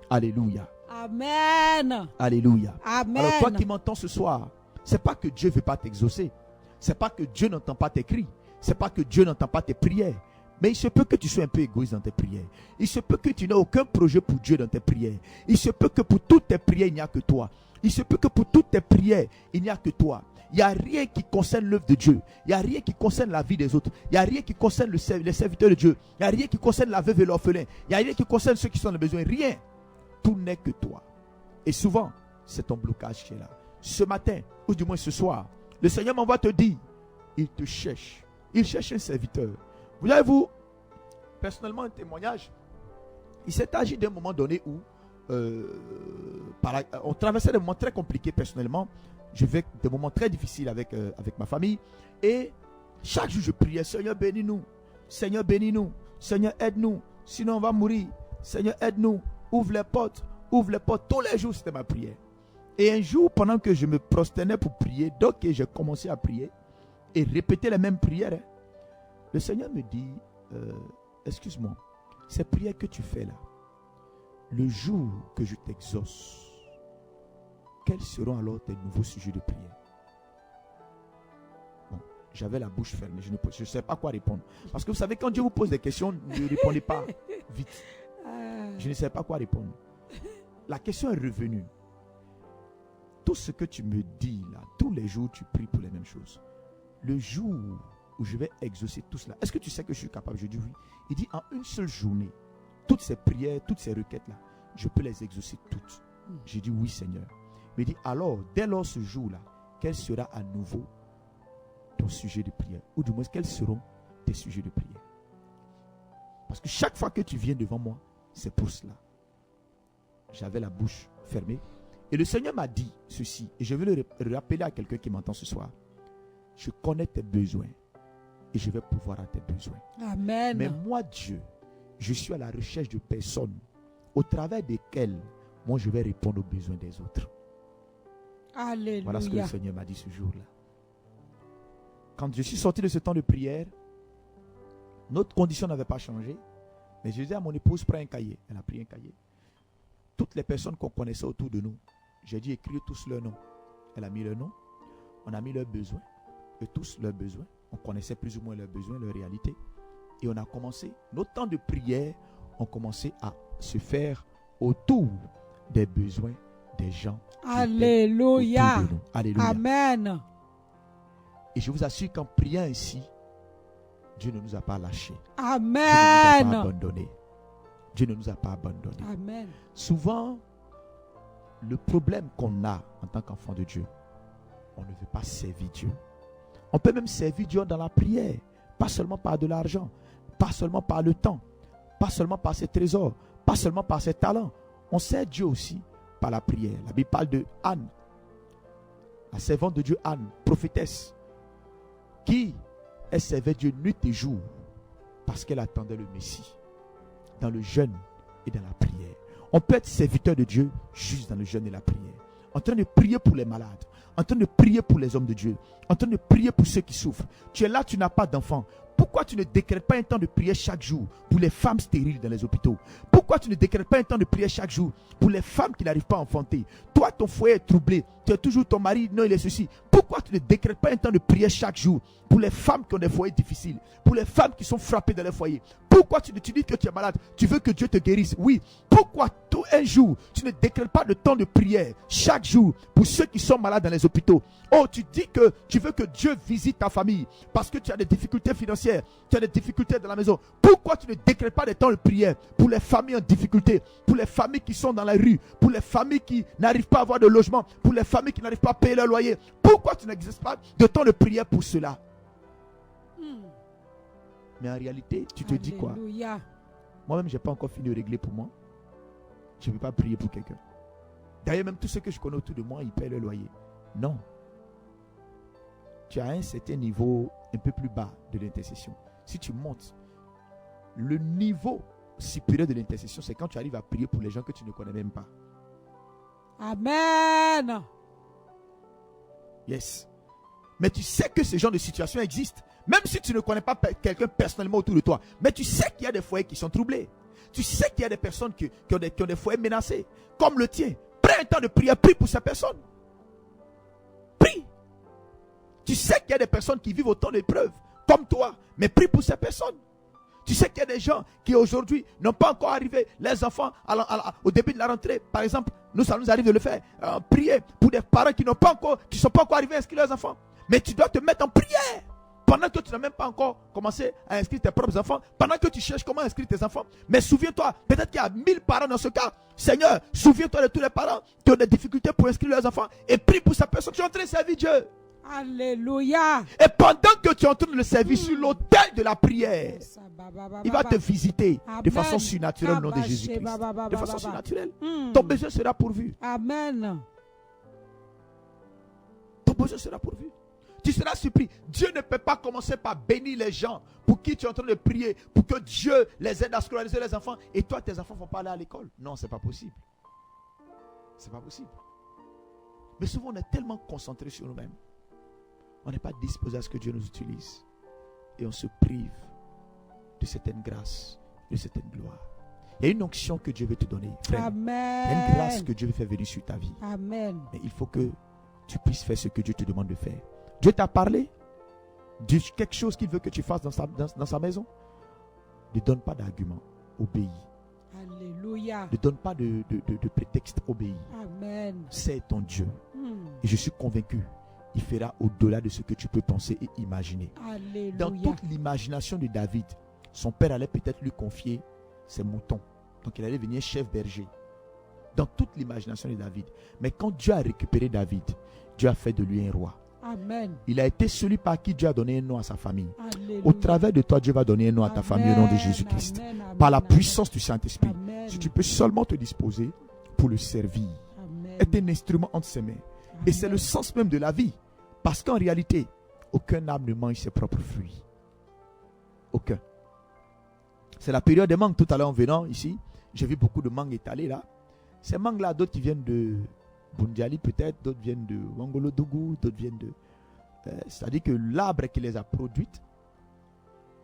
Alléluia. Amen. Alléluia. Amen. Alors toi qui m'entends ce soir, c'est pas que Dieu ne veut pas t'exaucer. C'est pas que Dieu n'entend pas tes cris. C'est pas que Dieu n'entend pas tes prières. Mais il se peut que tu sois un peu égoïste dans tes prières. Il se peut que tu n'aies aucun projet pour Dieu dans tes prières. Il se peut que pour toutes tes prières, il n'y a que toi. Il se peut que pour toutes tes prières, il n'y a que toi. Il n'y a rien qui concerne l'œuvre de Dieu. Il n'y a rien qui concerne la vie des autres. Il n'y a rien qui concerne les serviteurs de Dieu. Il n'y a rien qui concerne la veuve et l'orphelin. Il n'y a rien qui concerne ceux qui sont dans le besoin. Rien. Tout n'est que toi. Et souvent, c'est ton blocage qui est là. Ce matin, ou du moins ce soir, le Seigneur m'envoie te dire, il te cherche. Il cherche un serviteur. Vous avez-vous, personnellement, un témoignage. Il s'est agi d'un moment donné où on traversait des moments très compliqués personnellement. Je vivais des moments très difficiles avec ma famille. Et chaque jour, je priais, Seigneur, bénis-nous. Seigneur, bénis-nous. Seigneur, aide-nous. Sinon, on va mourir. Seigneur, aide-nous. Ouvre les portes. Ouvre les portes. Tous les jours, c'était ma prière. Et un jour, pendant que je me prosternais pour prier, donc j'ai commencé à prier et répéter les mêmes prières, le Seigneur me dit, excuse-moi, ces prières que tu fais là, le jour que je t'exauce, quels seront alors tes nouveaux sujets de prière? Bon, j'avais la bouche fermée, je ne sais pas quoi répondre. Parce que vous savez, quand Dieu vous pose des questions, ne répondez pas vite. Je ne sais pas quoi répondre. La question est revenue. Tout ce que tu me dis là, tous les jours tu pries pour les mêmes choses. Le jour où je vais exaucer tout cela, est-ce que tu sais que je suis capable? Je dis oui. Il dit en une seule journée, toutes ces prières, toutes ces requêtes là, je peux les exaucer toutes. J'ai dit oui Seigneur. Il me dit alors, dès lors ce jour-là, quel sera à nouveau ton sujet de prière? Ou du moins, quels seront tes sujets de prière? Parce que chaque fois que tu viens devant moi, c'est pour cela. J'avais la bouche fermée. Et le Seigneur m'a dit ceci, et je veux le rappeler à quelqu'un qui m'entend ce soir. Je connais tes besoins et je vais pouvoir à tes besoins. Amen. Mais moi, Dieu, je suis à la recherche de personnes au travers desquelles moi je vais répondre aux besoins des autres. Alléluia. Voilà ce que le Seigneur m'a dit ce jour-là. Quand je suis sorti de ce temps de prière, notre condition n'avait pas changé. Mais je disais à mon épouse, prends un cahier. Elle a pris un cahier. toutes les personnes qu'on connaissait autour de nous, j'ai dit écrire tous leurs noms. Elle a mis leurs noms, on a mis leurs besoins, et tous leurs besoins. On connaissait plus ou moins leurs besoins, leur réalité. Et on a commencé, nos temps de prière ont commencé à se faire autour des besoins des gens. Alléluia. Autour de nous. Alléluia. Amen. Et je vous assure qu'en priant ainsi, Dieu ne nous a pas lâchés. Amen. Dieu ne nous a pas abandonnés. Dieu ne nous a pas abandonnés. Amen. Souvent, le problème qu'on a en tant qu'enfant de Dieu, on ne veut pas servir Dieu. On peut même servir Dieu dans la prière, pas seulement par de l'argent, pas seulement par le temps, pas seulement par ses trésors, pas seulement par ses talents. On sert Dieu aussi par la prière. La Bible parle de Anne, la servante de Dieu Anne, prophétesse, qui elle servait Dieu nuit et jour parce qu'elle attendait le Messie dans le jeûne et dans la prière. On peut être serviteur de Dieu juste dans le jeûne et la prière, en train de prier pour les malades, en train de prier pour les hommes de Dieu, en train de prier pour ceux qui souffrent. Tu es là, tu n'as pas d'enfant. Pourquoi tu ne décrètes pas un temps de prière chaque jour pour les femmes stériles dans les hôpitaux? Pourquoi tu ne décrètes pas un temps de prière chaque jour pour les femmes qui n'arrivent pas à enfanter? Toi, ton foyer est troublé. Tu es toujours ton mari, non, il est ceci. Pourquoi tu ne décrètes pas un temps de prière chaque jour pour les femmes qui ont des foyers difficiles, pour les femmes qui sont frappées dans leur foyer? Pourquoi tu dis que tu es malade? Tu veux que Dieu te guérisse? Oui. Pourquoi tout un jour, tu ne décrètes pas de temps de prière chaque jour pour ceux qui sont malades dans les hôpitaux? Oh, tu dis que tu veux que Dieu visite ta famille parce que tu as des difficultés financières, tu as des difficultés dans la maison. Pourquoi tu ne décrètes pas de temps de prière pour les familles en difficulté, pour les familles qui sont dans la rue, pour les familles qui n'arrivent pas à avoir de logement, pour les familles qui n'arrivent pas à payer leur loyer? Pourquoi tu n'existes pas de temps de prière pour cela? Mais en réalité, tu te dis quoi? Moi-même, je n'ai pas encore fini de régler pour moi. Je ne peux pas prier pour quelqu'un. D'ailleurs, même tous ceux que je connais autour de moi, ils paient le loyer. Non. Tu as un certain niveau un peu plus bas de l'intercession. Si tu montes, le niveau supérieur de l'intercession, c'est quand tu arrives à prier pour les gens que tu ne connais même pas. Amen. Yes. Mais tu sais que ce genre de situation existe. Même si tu ne connais pas quelqu'un personnellement autour de toi. Mais tu sais qu'il y a des foyers qui sont troublés. Tu sais qu'il y a des personnes qui ont des foyers menacés. Comme le tien. Prends un temps de prière. Prie pour ces personnes. Prie. Tu sais qu'il y a des personnes qui vivent autant d'épreuves. Comme toi. Mais prie pour ces personnes. Tu sais qu'il y a des gens qui aujourd'hui n'ont pas encore arrivé. Les enfants au début de la rentrée. Par exemple. Ça nous arrive de le faire. Prier pour des parents qui ne sont pas encore arrivés à inscrire leurs enfants. Mais tu dois te mettre en prière. Pendant que tu n'as même pas encore commencé à inscrire tes propres enfants, pendant que tu cherches comment inscrire tes enfants, mais souviens-toi, peut-être qu'il y a 1000 parents dans ce cas. Seigneur, souviens-toi de tous les parents qui ont des difficultés pour inscrire leurs enfants et prie pour sa personne. Tu es en train de servir Dieu. Alléluia. Et pendant que tu es en train de le servir sur l'autel de la prière, il va te visiter de façon surnaturelle au nom de Jésus-Christ. De façon surnaturelle. Ton besoin sera pourvu. Amen. Ton besoin sera pourvu. Tu seras surpris. Dieu ne peut pas commencer par bénir les gens pour qui tu es en train de prier, pour que Dieu les aide à scolariser les enfants et toi, tes enfants ne vont pas aller à l'école. Non, ce n'est pas possible. Ce n'est pas possible. Mais souvent, on est tellement concentré sur nous-mêmes. On n'est pas disposé à ce que Dieu nous utilise. Et on se prive de certaines grâces, de certaines gloires. Il y a une onction que Dieu veut te donner, frère. Amen. Il y a une grâce que Dieu veut faire venir sur ta vie. Amen. Mais il faut que tu puisses faire ce que Dieu te demande de faire. Dieu t'a parlé de quelque chose qu'il veut que tu fasses dans sa maison. Ne donne pas d'argument, obéis. Alléluia. Ne donne pas de prétexte, obéis. Amen. C'est ton Dieu. Et je suis convaincu, il fera au-delà de ce que tu peux penser et imaginer. Alléluia. Dans toute l'imagination de David, son père allait peut-être lui confier ses moutons. Donc il allait devenir chef berger. Dans toute l'imagination de David. Mais quand Dieu a récupéré David, Dieu a fait de lui un roi. Amen. Il a été celui par qui Dieu a donné un nom à sa famille. Alléluia. Au travers de toi, Dieu va donner un nom à ta famille au nom de Jésus-Christ. Par la puissance du Saint-Esprit. Amen. Si tu peux seulement te disposer pour le servir. Amen. Être un instrument entre ses mains. Et c'est le sens même de la vie. Parce qu'en réalité, aucun arbre ne mange ses propres fruits. Aucun. C'est la période des mangues. Tout à l'heure en venant ici, j'ai vu beaucoup de mangues étalées là. Ces mangues-là, d'autres qui viennent de Bundiali peut-être, d'autres viennent de Wangolodougou, d'autres viennent de... c'est-à-dire que l'arbre qui les a produits,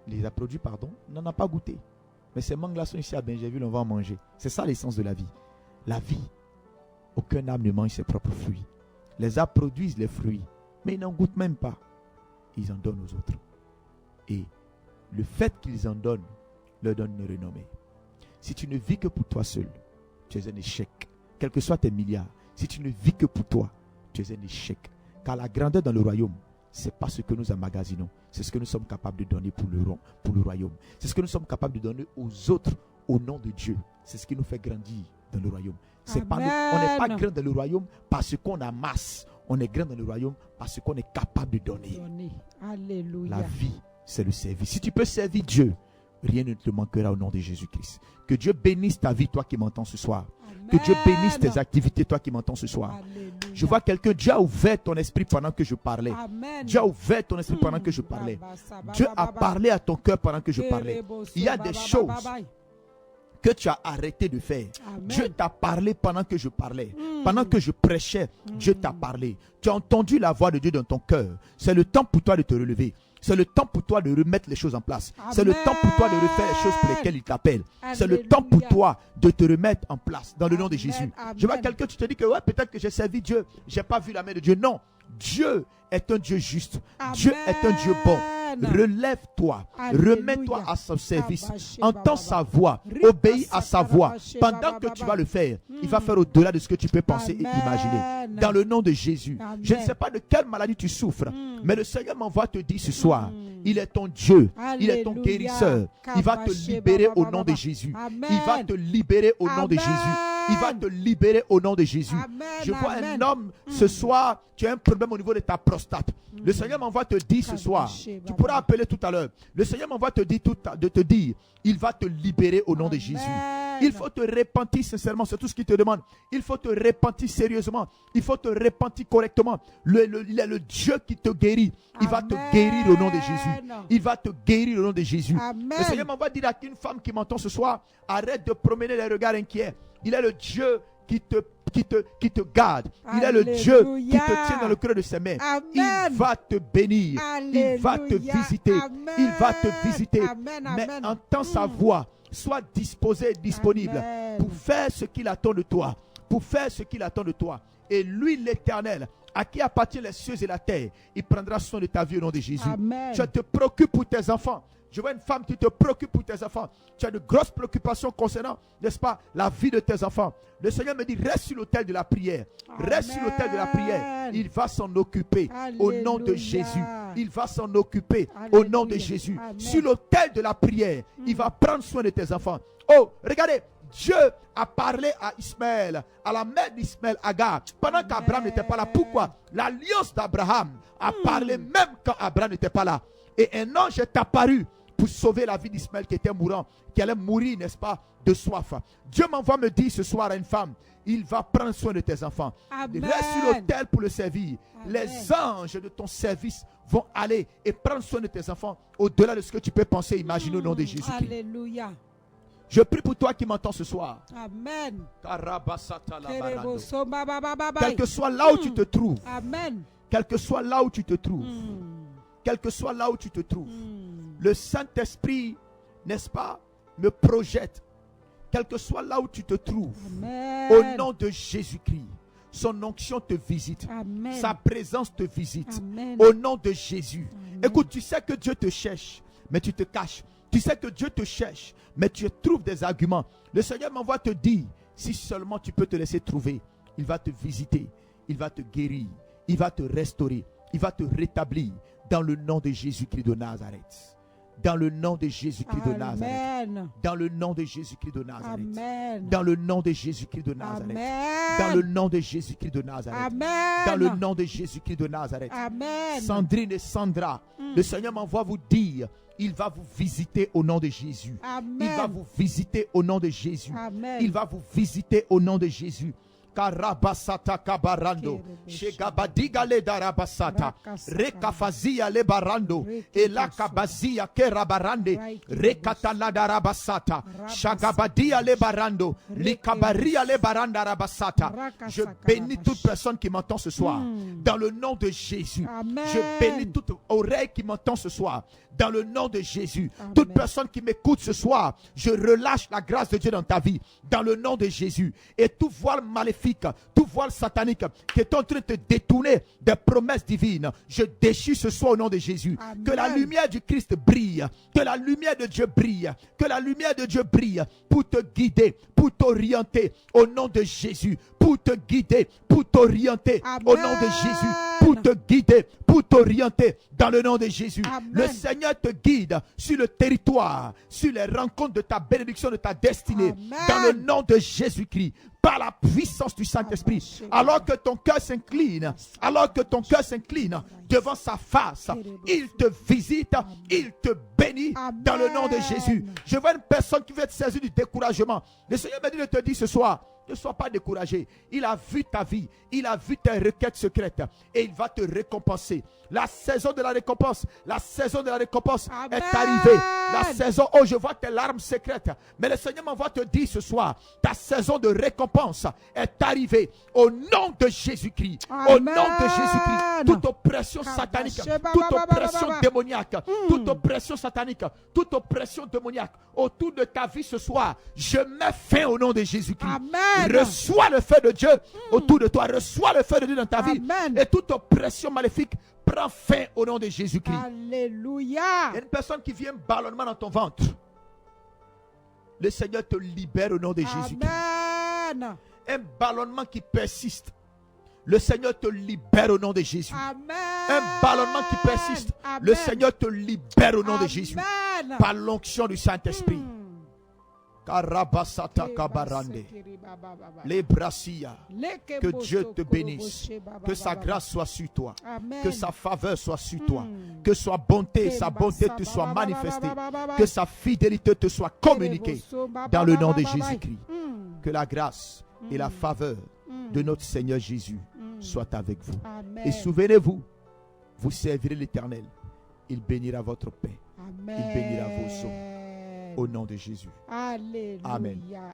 n'en a pas goûté. Mais ces mangues-là sont ici à Benjaville, on va en manger. C'est ça l'essence de la vie. La vie. Aucun arbre ne mange ses propres fruits. Les arbres produisent les fruits, mais ils n'en goûtent même pas. Ils en donnent aux autres. Et le fait qu'ils en donnent leur donne une renommée. Si tu ne vis que pour toi seul, tu es un échec. Quels que soient tes milliards, si tu ne vis que pour toi, tu es un échec. Car la grandeur dans le royaume, ce n'est pas ce que nous emmagasinons, c'est ce que nous sommes capables de donner pour le royaume. C'est ce que nous sommes capables de donner aux autres au nom de Dieu. C'est ce qui nous fait grandir dans le royaume. C'est pas on n'est pas grand dans le royaume parce qu'on amasse. On est grand dans le royaume parce qu'on est capable de donner. Alléluia. La vie, c'est le service. Si tu peux servir Dieu, rien ne te manquera au nom de Jésus-Christ. Que Dieu bénisse ta vie, toi qui m'entends ce soir. Amen. Que Dieu bénisse tes activités, toi qui m'entends ce soir. Alléluia. Je vois quelqu'un, Dieu a ouvert ton esprit pendant que je parlais. Amen. Dieu a ouvert ton esprit pendant que je parlais. Dieu a parlé à ton cœur pendant que je parlais. Il y a des choses que tu as arrêté de faire. Amen. Dieu t'a parlé pendant que je parlais. Pendant que je prêchais, Dieu t'a parlé. Tu as entendu la voix de Dieu dans ton cœur. C'est le temps pour toi de te relever. C'est le temps pour toi de remettre les choses en place. Amen. C'est le temps pour toi de refaire les choses pour lesquelles il t'appelle. C'est le temps pour toi de te remettre en place dans le nom de Jésus. Amen. Je vois quelqu'un, tu te dis que ouais, peut-être que j'ai servi Dieu. Je n'ai pas vu la main de Dieu. Non, Dieu est un Dieu juste. Amen. Dieu est un Dieu bon. Relève-toi, remets-toi à son service, entends sa voix, obéis à sa voix. Pendant que tu vas le faire, il va faire au-delà de ce que tu peux penser et imaginer. Dans le nom de Jésus. Amen. Je ne sais pas de quelle maladie tu souffres, mais le Seigneur m'envoie te dire ce soir, il est ton Dieu, il est ton guérisseur. Il va te libérer au nom de Jésus. Il va te libérer au nom de Jésus. Il va te libérer au nom de Jésus. Amen, je vois un homme ce soir, tu as un problème au niveau de ta prostate. Le Seigneur m'envoie te dire ce soir, tu pourras appeler tout à l'heure. Le Seigneur m'envoie te dire il va te libérer au nom de Jésus. Il faut te repentir sincèrement, c'est tout ce qu'il te demande. Il faut te repentir sérieusement. Il faut te repentir correctement. Il est le Dieu qui te guérit. Il va te guérir au nom de Jésus. Il va te guérir au nom de Jésus. Amen. Le Seigneur m'envoie dire à une femme qui m'entend ce soir, arrête de promener les regards inquiets. Il est le Dieu qui te garde. Il est le Dieu qui te tient dans le creux de ses mains. Amen. Il va te bénir. Alléluia. Il va te visiter. Amen. Il va te visiter. Amen. Mais entends sa voix. Sois disposé et disponible. Amen. Pour faire ce qu'il attend de toi. Pour faire ce qu'il attend de toi. Et lui, l'Éternel, à qui appartiennent les cieux et la terre, il prendra soin de ta vie au nom de Jésus. Amen. Tu te préoccupes pour tes enfants. Je vois une femme qui te préoccupe pour tes enfants. Tu as de grosses préoccupations concernant, n'est-ce pas, la vie de tes enfants. Le Seigneur me dit, reste sur l'autel de la prière. Amen. Reste sur l'autel de la prière. Il va s'en occuper. Alléluia. Au nom de Jésus. Il va s'en occuper. Alléluia. Au nom de Jésus. Amen. Sur l'autel de la prière, il va prendre soin de tes enfants. Oh, regardez. Dieu a parlé à Ismaël, à la mère d'Ismaël, Agar, pendant qu'Abraham n'était pas là. Pourquoi? L'alliance d'Abraham a parlé même quand Abraham n'était pas là. Et un ange est apparu pour sauver la vie d'Ismaël qui était mourant, qui allait mourir, n'est-ce pas, de soif. Dieu m'envoie me dire ce soir à une femme, il va prendre soin de tes enfants. Amen. Reste sur l'autel pour le servir. Amen. Les anges de ton service vont aller et prendre soin de tes enfants au-delà de ce que tu peux penser, imaginer au nom de Jésus-Christ. Alléluia. Je prie pour toi qui m'entends ce soir. Amen. Quel que soit là où tu te trouves. Amen. Quel que soit là où tu te trouves. Quel que soit là où tu te trouves. Le Saint-Esprit, n'est-ce pas, me projette. Quel que soit là où tu te trouves. Amen. Au nom de Jésus-Christ. Son onction te visite. Amen. Sa présence te visite. Amen. Au nom de Jésus. Amen. Écoute, tu sais que Dieu te cherche, mais tu te caches. Tu sais que Dieu te cherche, mais tu trouves des arguments. Le Seigneur m'envoie te dire, si seulement tu peux te laisser trouver, il va te visiter, il va te guérir, il va te restaurer, il va te rétablir dans le nom de Jésus-Christ de Nazareth. Dans le nom de Jésus-Christ de Nazareth. Dans le nom de Jésus-Christ de Nazareth. Amen. Dans le nom de Jésus-Christ de Nazareth. Amen. Dans le nom de Jésus-Christ de Nazareth. Amen. Dans le nom de Jésus-Christ de Nazareth. Amen. Sandrine et Sandra, le Seigneur m'envoie vous dire, il va vous visiter au nom de Jésus. Amen. Il va vous visiter au nom de Jésus. Amen. Il va vous visiter au nom de Jésus. Karabasata kabarando, shegabadiga le darabasata, rekafazia le barando, ela kabazia kerabarande, rekatala darabasata, shagabadia le barando, likabaria le baranda rabasata. Je bénis toute personne qui m'entend ce soir, dans le nom de Jésus. Amen. Je bénis toute oreille qui m'entend ce soir, dans le nom de Jésus. Amen. Toute personne qui m'écoute ce soir, je relâche la grâce de Dieu dans ta vie, dans le nom de Jésus. Et tout voile maléfique, tout voile satanique qui est en train de te détourner des promesses divines, je déchire ce soir au nom de Jésus. Amen. Que la lumière du Christ brille, que la lumière de Dieu brille, que la lumière de Dieu brille pour te guider, pour t'orienter au nom de Jésus, pour te guider, pour t'orienter au nom de Jésus, pour te guider, pour t'orienter dans le nom de Jésus. Amen. Le Seigneur te guide sur le territoire, sur les rencontres de ta bénédiction, de ta destinée. Amen. Dans le nom de Jésus-Christ, par la puissance du Saint-Esprit. Alors que ton cœur s'incline, devant sa face, il te visite, il te bénit. Amen. Dans le nom de Jésus. Je vois une personne qui veut être saisie du découragement. Le Seigneur me dit de te dire ce soir, ne sois pas découragé. Il a vu ta vie. Il a vu tes requêtes secrètes. Et il va te récompenser. La saison de la récompense. La saison de la récompense Amen. Est arrivée. La saison, oh, je vois tes larmes secrètes. Mais le Seigneur m'envoie te dire ce soir, ta saison de récompense est arrivée. Au nom de Jésus-Christ. Au nom de Jésus-Christ. Toute oppression satanique, toute oppression démoniaque, toute oppression satanique, toute oppression démoniaque autour de ta vie ce soir, je mets fin au nom de Jésus-Christ. Amen. Reçois le feu de Dieu autour de toi. Reçois le feu de Dieu dans ta vie. Et toute oppression maléfique prend fin au nom de Jésus-Christ. Alléluia. Il y a une personne qui vient ballonnement dans ton ventre. Le Seigneur te libère au nom de Jésus-Christ. Amen. Un ballonnement qui persiste. Le Seigneur te libère au nom de Jésus. Amen. Un ballonnement qui persiste. Amen. Le Seigneur te libère au nom de Jésus. Par l'onction du Saint-Esprit. Karabasata kabarande. Les brassia. Que Dieu te bénisse. Que sa grâce soit sur toi. Amen. Que sa faveur soit sur toi. Que sa bonté te soit manifestée. Que sa fidélité te soit communiquée. Dans le nom de Jésus-Christ. Que la grâce et la faveur de notre Seigneur Jésus soit avec vous. Amen. Et souvenez-vous, vous servirez l'Éternel. Il bénira votre paix. Amen. Il bénira vos eaux. Au nom de Jésus. Alléluia. Amen.